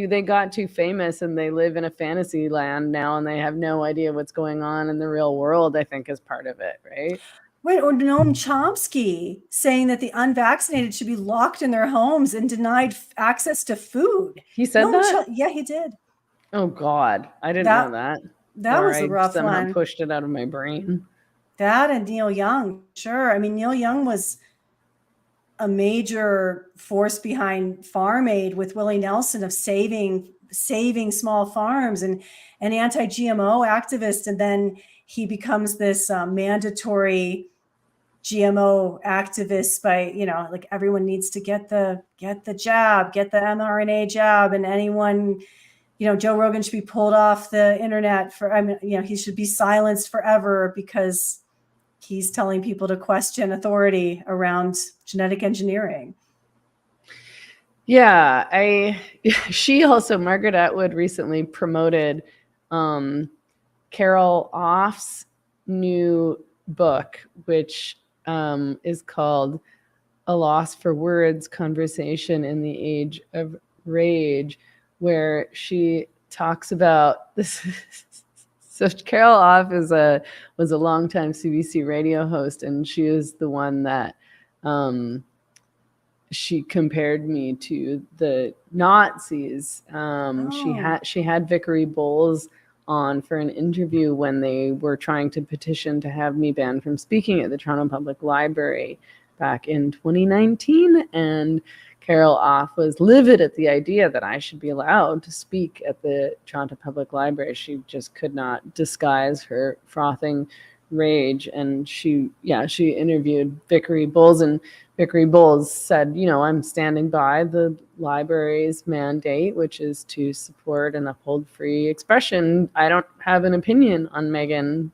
they got too famous and they live in a fantasy land now and they have no idea what's going on in the real world, I think is part of it, right? Right. Or Noam Chomsky saying that the unvaccinated should be locked in their homes and denied access to food. He said that? Yeah, he did. Oh, God. I didn't know that. That was a rough one. Somehow pushed it out of my brain. That and Neil Young, sure. I mean, Neil Young was a major force behind Farm Aid with Willie Nelson of saving small farms, and an anti-GMO activist. And then he becomes this mandatory GMO activists by, like everyone needs to get the jab, get the mRNA jab, and anyone, Joe Rogan should be pulled off the internet he should be silenced forever because he's telling people to question authority around genetic engineering. Yeah, Margaret Atwood recently promoted Carol Off's new book, which is called A Loss for Words, Conversation in the Age of Rage, where she talks about this. So Carol Off was a longtime CBC radio host, and she is the one that she compared me to the Nazis. She had Vickery Bowles on for an interview when they were trying to petition to have me banned from speaking at the Toronto Public Library back in 2019. And Carol Off was livid at the idea that I should be allowed to speak at the Toronto Public Library. She just could not disguise her frothing rage. And she interviewed Vickery Bowles, and Vickery Bowles said, I'm standing by the library's mandate, which is to support and uphold free expression. I don't have an opinion on Meghan.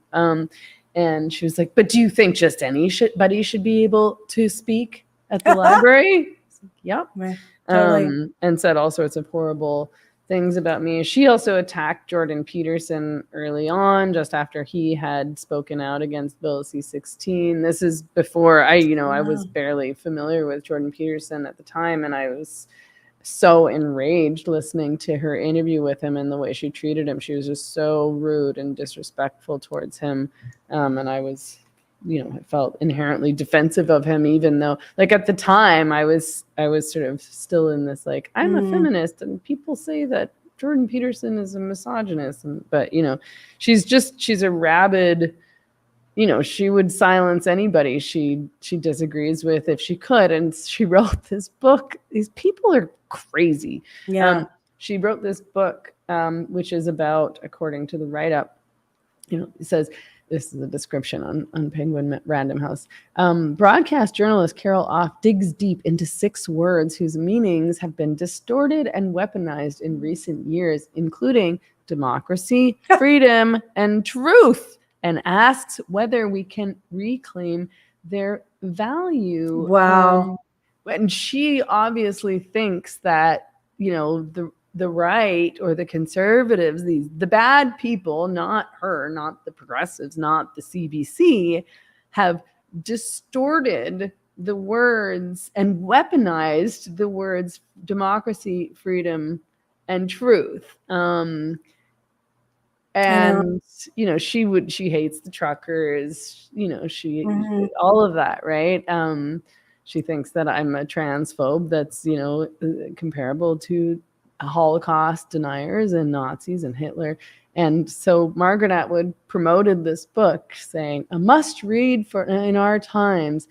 And she was like, but do you think just anybody should be able to speak at the library? Yep. Right. Totally. And said all sorts of horrible things about me. She also attacked Jordan Peterson early on, just after he had spoken out against Bill C-16. This is before I was barely familiar with Jordan Peterson at the time, and I was so enraged listening to her interview with him and the way she treated him. She was just so rude and disrespectful towards him, and I was, I felt inherently defensive of him, even though, like, at the time I was sort of still in this, like, I'm a feminist and people say that Jordan Peterson is a misogynist, but she's a rabid, she would silence anybody she disagrees with if she could. And she wrote this book. These people are crazy. Yeah. She wrote this book, which is about, according to the write-up, it says, this is a description on Penguin Random House. Broadcast journalist Carol Off digs deep into 6 words whose meanings have been distorted and weaponized in recent years, including democracy, freedom, and truth, and asks whether we can reclaim their value. Wow. And she obviously thinks that, the right or the conservatives, the bad people, not her, not the progressives, not the CBC, have distorted the words and weaponized the words democracy, freedom, and truth. And she hates the truckers, all of that, right? She thinks that I'm a transphobe that's, comparable to Holocaust deniers and Nazis and Hitler. And so Margaret Atwood promoted this book, saying, a must read in our times.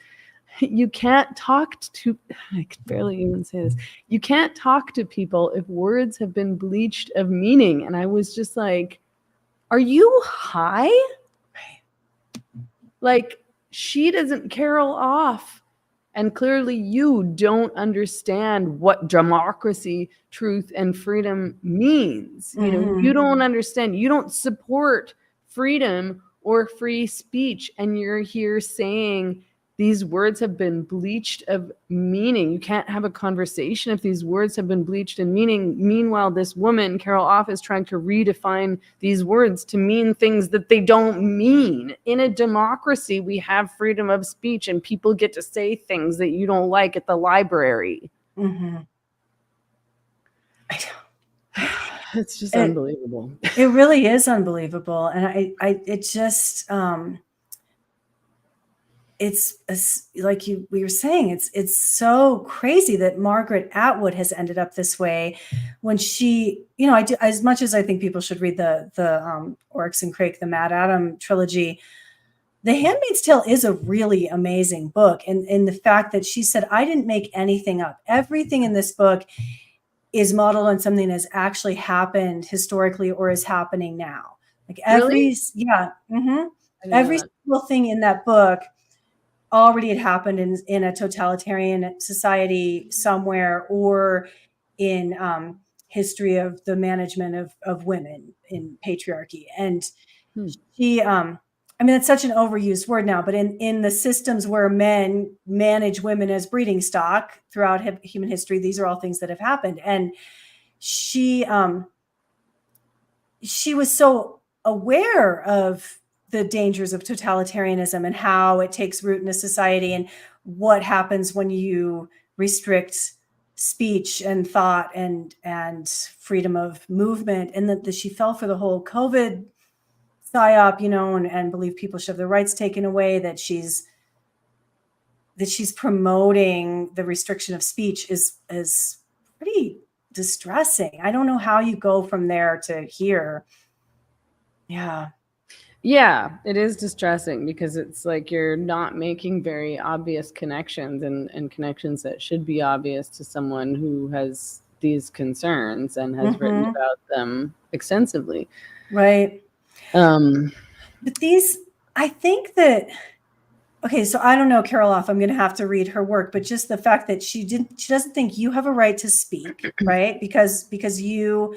You can't talk to, I can barely even say this, you can't talk to people if words have been bleached of meaning. And I was just like, are you high? Like, she doesn't Carol Off. And clearly you don't understand what democracy, truth, and freedom means. You don't understand. You don't support freedom or free speech. And you're here saying these words have been bleached of meaning. You can't have a conversation if these words have been bleached in meaning. Meanwhile, this woman, Carol Off, is trying to redefine these words to mean things that they don't mean. In a democracy, we have freedom of speech, and people get to say things that you don't like at the library. I know. It's just unbelievable. It really is unbelievable. And it just, it's like we were saying, it's so crazy that Margaret Atwood has ended up this way when she, I do, as much as I think people should read the Oryx and Crake, the Mad Adam trilogy, The Handmaid's Tale is a really amazing book. And in the fact that she said, I didn't make anything up. Everything in this book is modeled on something that's actually happened historically or is happening now. Like every, Really? yeah. Every single thing in that book already had happened in a totalitarian society somewhere, or in history of the management of women in patriarchy. And she, I mean, it's such an overused word now, but in the systems where men manage women as breeding stock throughout human history, these are all things that have happened. And she was so aware of the dangers of totalitarianism and how it takes root in a society, and what happens when you restrict speech and thought and freedom of movement. And that she fell for the whole COVID psyop, and believe people should have their rights taken away, that she's promoting the restriction of speech is pretty distressing. I don't know how you go from there to here. Yeah, it is distressing, because it's like you're not making very obvious connections, and connections that should be obvious to someone who has these concerns and has written about them extensively. Right. But I think that, okay, so I don't know Carol Off, I'm going to have to read her work, but just the fact that she doesn't think you have a right to speak, right? Because you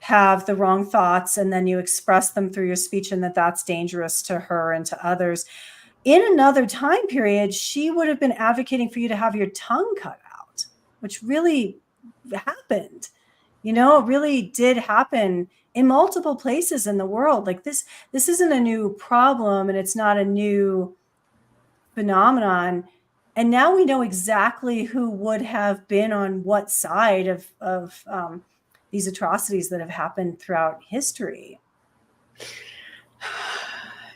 have the wrong thoughts, and then you express them through your speech, and that's dangerous to her and to others. In another time period, she would have been advocating for you to have your tongue cut out, which really happened. It really did happen in multiple places in the world. Like this isn't a new problem, and it's not a new phenomenon. And now we know exactly who would have been on what side of these atrocities that have happened throughout history.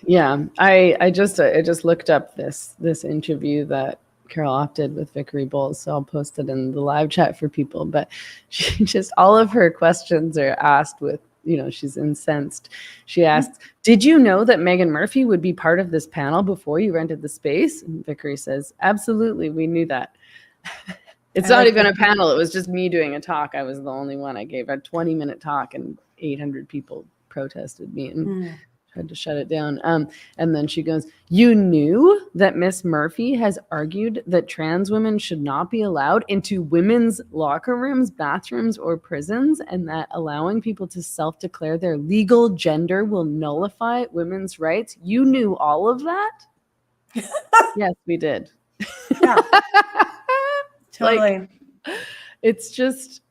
Yeah, I just looked up this interview that Carol Off did with Vickery Bowles, so I'll post it in the live chat for people. But she just, all of her questions are asked with, she's incensed. She asks, "Did you know that Meghan Murphy would be part of this panel before you rented the space?" And Vickery says, "Absolutely, we knew that." It's not even a panel. It was just me doing a talk. I was the only one. I gave a 20-minute talk, and 800 people protested me and tried to shut it down. And then she goes, "You knew that Miss Murphy has argued that trans women should not be allowed into women's locker rooms, bathrooms, or prisons, and that allowing people to self-declare their legal gender will nullify women's rights. You knew all of that?" Yes, we did. Yeah. Totally. Like, it's just,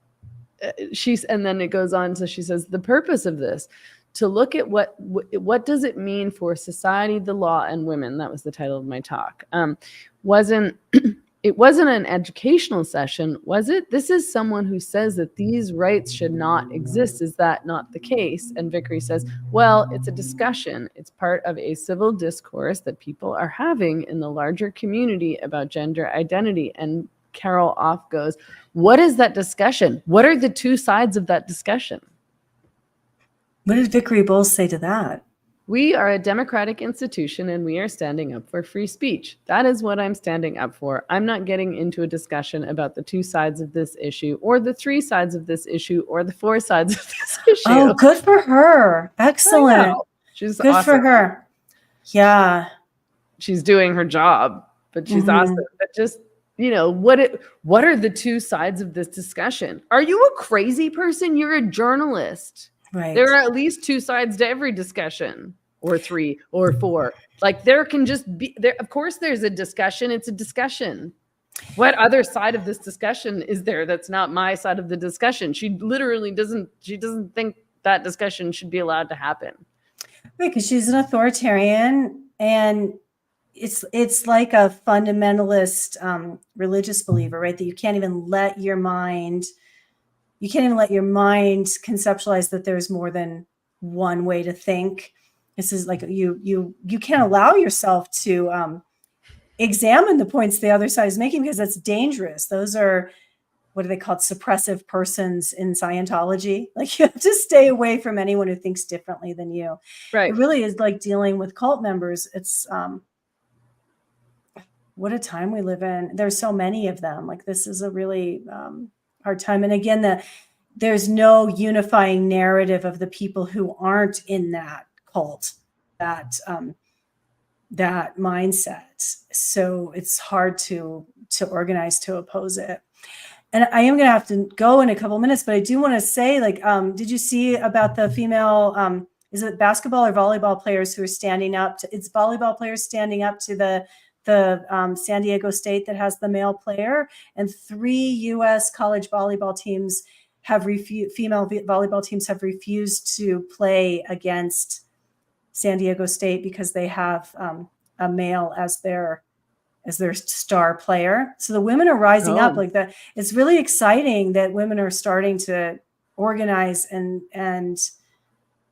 and then it goes on. So she says, "The purpose of this, to look at what does it mean for society, the law, and women." That was the title of my talk. It wasn't an educational session, was it? This is someone who says that these rights should not exist. Is that not the case? And Vickery says, "Well, it's a discussion. It's part of a civil discourse that people are having in the larger community about gender identity." And Carol Off goes, "What is that discussion? What are the two sides of that discussion?" What did Vickery Bowles say to that? "We are a democratic institution, and we are standing up for free speech. That is what I'm standing up for. I'm not getting into a discussion about the two sides of this issue, or the three sides of this issue, or the four sides of this issue." Oh, good for her. Excellent. She's good awesome. for her. Yeah. She's doing her job, but she's awesome. But just, what are the two sides of this discussion? Are you a crazy person? You're a journalist. Right. There are at least two sides to every discussion, or three or four. Like, there can just be there. Of course, there's a discussion. It's a discussion. What other side of this discussion is there that's not my side of the discussion? She literally doesn't think that discussion should be allowed to happen. Right, because she's an authoritarian, and it's like a fundamentalist religious believer, right? That you can't even let your mind conceptualize that there's more than one way to think. This is like you can't allow yourself to examine the points the other side is making, because that's dangerous. Those are, what are they called? Suppressive persons in Scientology. Like, you have to stay away from anyone who thinks differently than you. Right. It really is like dealing with cult members. It's what a time we live in. There's so many of them. Like, this is a really hard time. And again, there's no unifying narrative of the people who aren't in that cult, that that mindset. So it's hard to organize to oppose it. And I am going to have to go in a couple minutes, but I do want to say, like, did you see about the female, is it basketball or volleyball players who are standing up to, it's volleyball players standing up to the San Diego State that has the male player, and 3 U.S. college volleyball teams have female volleyball teams have refused to play against San Diego State because they have a male as their star player. So the women are rising up like that. It's really exciting that women are starting to organize and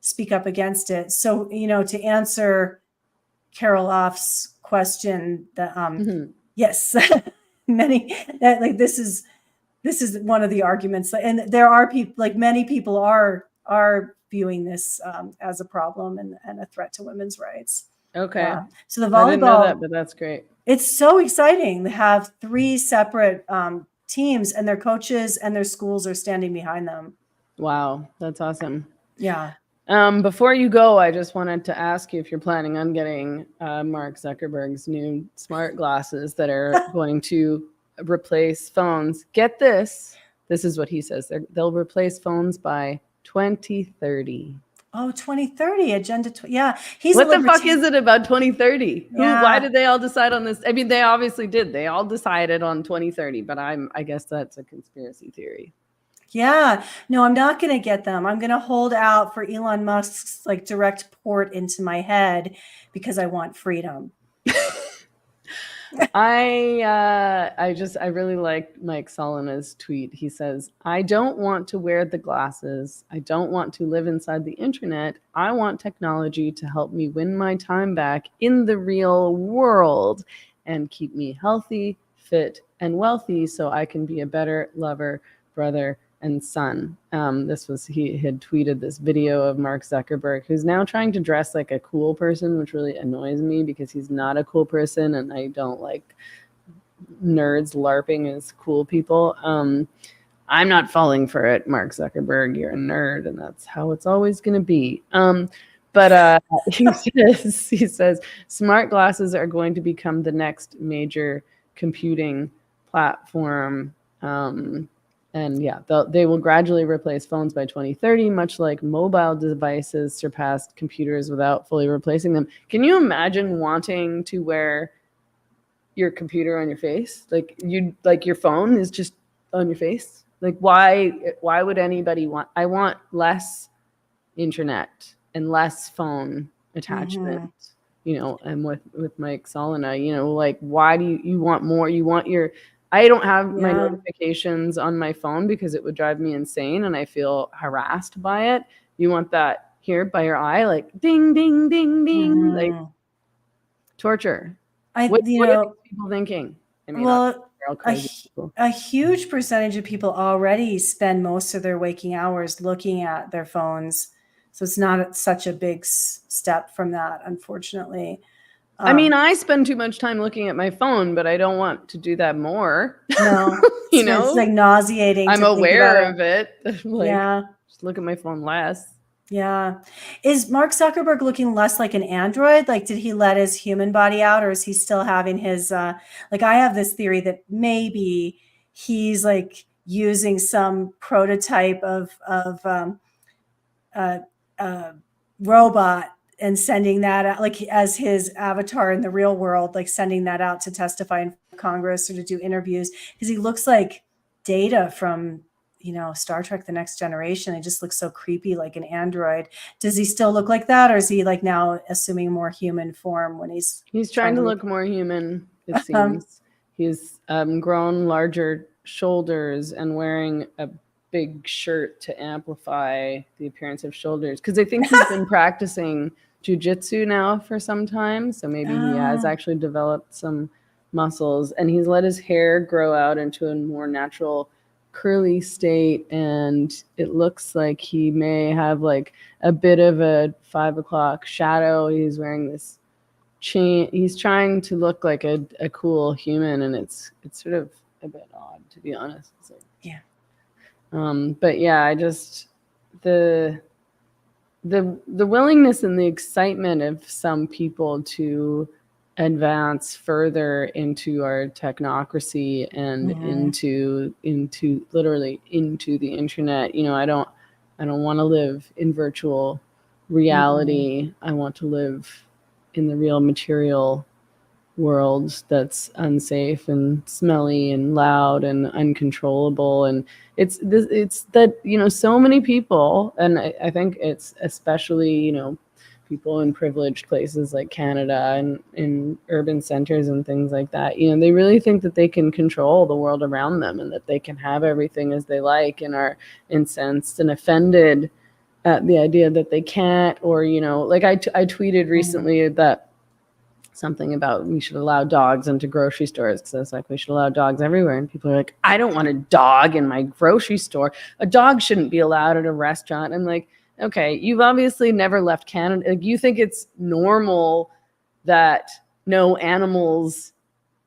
speak up against it. So, to answer Carol Off's question, yes, this is one of the arguments, and there are people, like many people are viewing this as a problem and a threat to women's rights. Okay. So the volleyball, I didn't know that, but that's great. It's so exciting to have 3 separate teams, and their coaches and their schools are standing behind them. Wow, that's awesome. Yeah. Before you go, I just wanted to ask you if you're planning on getting Mark Zuckerberg's new smart glasses that are going to replace phones. Get this. This is what he says. They'll replace phones by 2030. Oh, 2030, Agenda. Yeah. What the fuck is it about 2030? Yeah. Why did they all decide on this? I mean, they obviously did. They all decided on 2030, but I guess that's a conspiracy theory. Yeah. No, I'm not going to get them. I'm going to hold out for Elon Musk's direct port into my head because I want freedom. I really like Mike Solana's tweet. He says, I don't want to wear the glasses. I don't want to live inside the internet. I want technology to help me win my time back in the real world and keep me healthy, fit, and wealthy so I can be a better lover, brother, and son. He had tweeted this video of Mark Zuckerberg, who's now trying to dress like a cool person, which really annoys me because he's not a cool person, and I don't like nerds LARPing as cool people. I'm not falling for it, Mark Zuckerberg. You're a nerd, and that's how it's always going to be. But he says smart glasses are going to become the next major computing platform. And yeah, they will gradually replace phones by 2030, much like mobile devices surpassed computers without fully replacing them. Can you imagine wanting to wear your computer on your face? Like your phone is just on your face? Like why would anybody I want less internet and less phone attachment, and with Mike Solana, like why do you want more? You want I don't have my notifications on my phone because it would drive me insane and I feel harassed by it. You want that here by your eye, like ding, ding, ding, ding, like torture. What are people thinking? I mean, well, a huge percentage of people already spend most of their waking hours looking at their phones. So it's not such a big step from that, unfortunately. I mean, I spend too much time looking at my phone, but I don't want to do that more. No, it's like nauseating. I'm aware of it. Yeah. Just look at my phone less. Yeah. Is Mark Zuckerberg looking less like an android? Like, did he let his human body out, or is he still having his, I have this theory that maybe he's like using some prototype of robot and sending that out, like as his avatar in the real world, like sending that out to testify in Congress or to do interviews, because he looks like Data from, Star Trek: The Next Generation. He just looks so creepy, like an android. Does he still look like that, or is he like now assuming more human form when he's trying to look more human? It seems he's grown larger shoulders and wearing a big shirt to amplify the appearance of shoulders, because I think he's been practicing jiu-jitsu now for some time, so maybe he has actually developed some muscles, and he's let his hair grow out into a more natural curly state, and it looks like he may have like a bit of a 5 o'clock shadow. He's wearing this chain. He's trying to look like a cool human, and it's sort of a bit odd, to be honest. So, yeah. But yeah, I just the willingness and the excitement of some people to advance further into our technocracy and into literally into the internet. I don't want to live in virtual reality. I want to live in the real material world that's unsafe and smelly and loud and uncontrollable. And it's that so many people, and I think it's especially people in privileged places like Canada and in urban centers and things like that, they really think that they can control the world around them and that they can have everything as they like, and are incensed and offended at the idea that they can't. Or like I tweeted recently that something about we should allow dogs into grocery stores, because it's like we should allow dogs everywhere, and people are like, I don't want a dog in my grocery store. A dog shouldn't be allowed at a restaurant. I'm like, okay, you've obviously never left Canada. Like, you think it's normal that no animals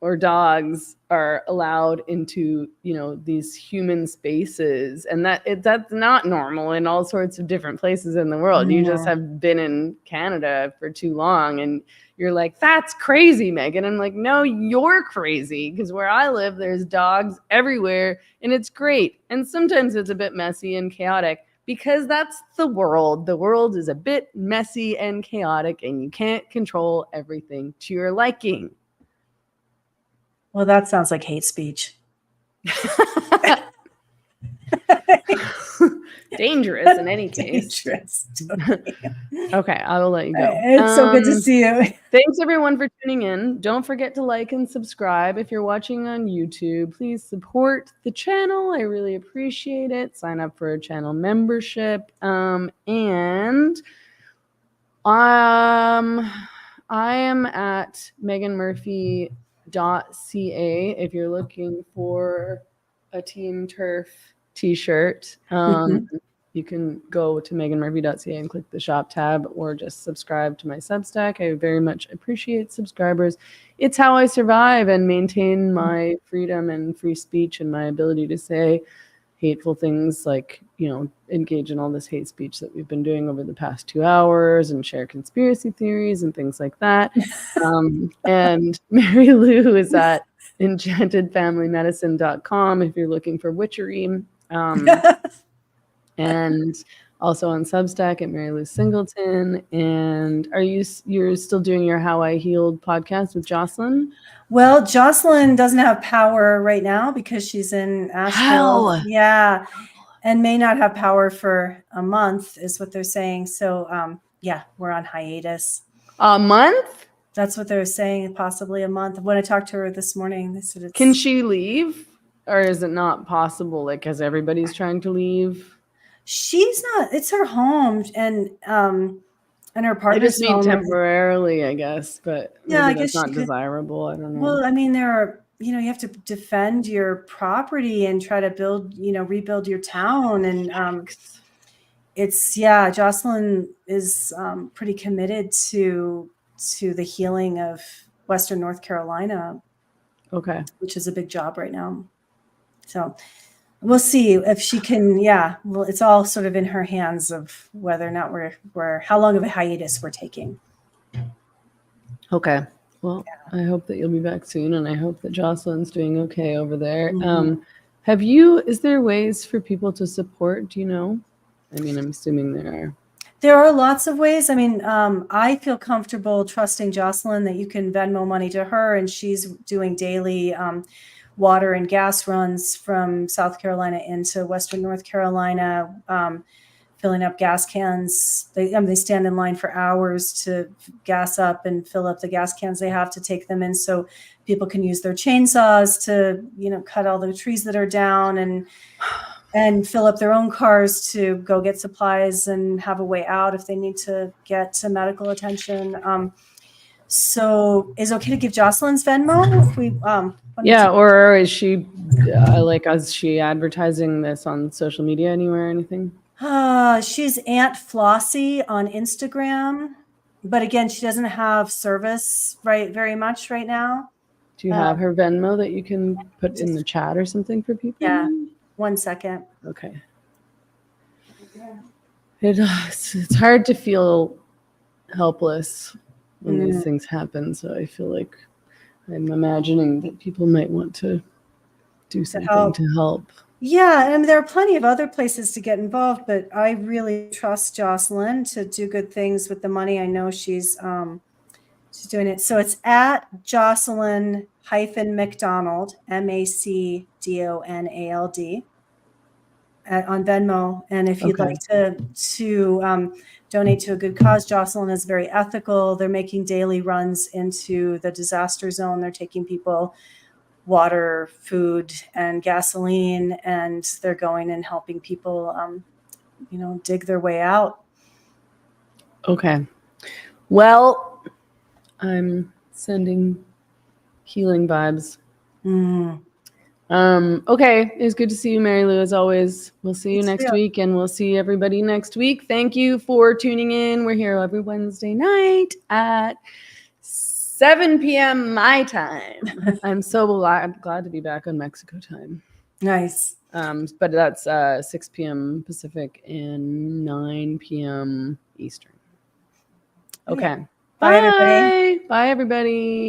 or dogs are allowed into these human spaces, and that's not normal in all sorts of different places in the world. You just have been in Canada for too long, and you're like, that's crazy, Megan. I'm like, no, you're crazy, because where I live, there's dogs everywhere, and it's great. And sometimes it's a bit messy and chaotic, because that's the world. The world is a bit messy and chaotic, and you can't control everything to your liking. Well, that sounds like hate speech. Dangerous in any case. Dangerous. Okay, I will let you go. It's so good to see you. Thanks everyone for tuning in. Don't forget to like and subscribe. If you're watching on YouTube, please support the channel. I really appreciate it. Sign up for a channel membership. And I am at meganmurphy.ca if you're looking for a Team Turf t-shirt. You can go to meganmurphy.ca and click the shop tab, or just subscribe to my Substack. I very much appreciate subscribers. It's how I survive and maintain my freedom and free speech and my ability to say hateful things, like, engage in all this hate speech that we've been doing over the past 2 hours, and share conspiracy theories and things like that. And Mary Lou is at enchantedfamilymedicine.com if you're looking for witchery. And also on Substack at Mary Lou Singleton. And you're still doing your How I Healed podcast with Jocelyn? Well, Jocelyn doesn't have power right now because she's in Asheville. How? Yeah. And may not have power for a month is what they're saying. So we're on hiatus. A month? That's what they're saying, possibly a month. When I talked to her this morning, they said Can she leave? Or is it not possible? Like, because everybody's trying to leave? She's not. It's her home, and her partner's I just mean home. Temporarily, I guess, but maybe I that's guess not desirable. I don't know. Well, I mean, there are, you have to defend your property and try to build, rebuild your town. And Jocelyn is pretty committed to the healing of Western North Carolina. Okay. Which is a big job right now. So we'll see if she can. Well, it's all sort of in her hands of whether or not we're how long of a hiatus we're taking. Okay. Well, I hope that you'll be back soon, and I hope that Jocelyn's doing okay over there. Is there ways for people to support? Do you know? I mean, I'm assuming there are. There are lots of ways. I mean, I feel comfortable trusting Jocelyn that you can Venmo money to her, and she's doing daily water and gas runs from South Carolina into Western North Carolina, filling up gas cans. They stand in line for hours to gas up and fill up the gas cans they have to take them in, so people can use their chainsaws to, cut all the trees that are down and fill up their own cars to go get supplies and have a way out if they need to get to medical attention. So is it okay to give Jocelyn's Venmo if we or is she is she advertising this on social media anywhere or anything? She's Aunt Flossie on Instagram, but again, she doesn't have service very much right now. Do you have her Venmo that you can put in the chat or something for people? Yeah, 1 second. Okay. It's hard to feel helpless when these things happen. So I feel like I'm imagining that people might want to do something to help. Yeah, and there are plenty of other places to get involved, but I really trust Jocelyn to do good things with the money. I know she's doing it. So it's at Jocelyn-McDonald, MacDonald, on Venmo. And if you'd like to donate to a good cause, Jocelyn is very ethical. They're making daily runs into the disaster zone. They're taking people water, food, and gasoline, and they're going and helping people, dig their way out. Okay. Well, I'm sending healing vibes. Okay. It's good to see you, Mary Lou, as always. We'll see you next week, and we'll see everybody next week. Thank you for tuning in. We're here every Wednesday night at 7 p.m. my time. I'm so glad to be back on Mexico time. Nice. But that's 6 p.m. Pacific and 9 p.m. Eastern. Okay. Bye, everybody. Bye, everybody.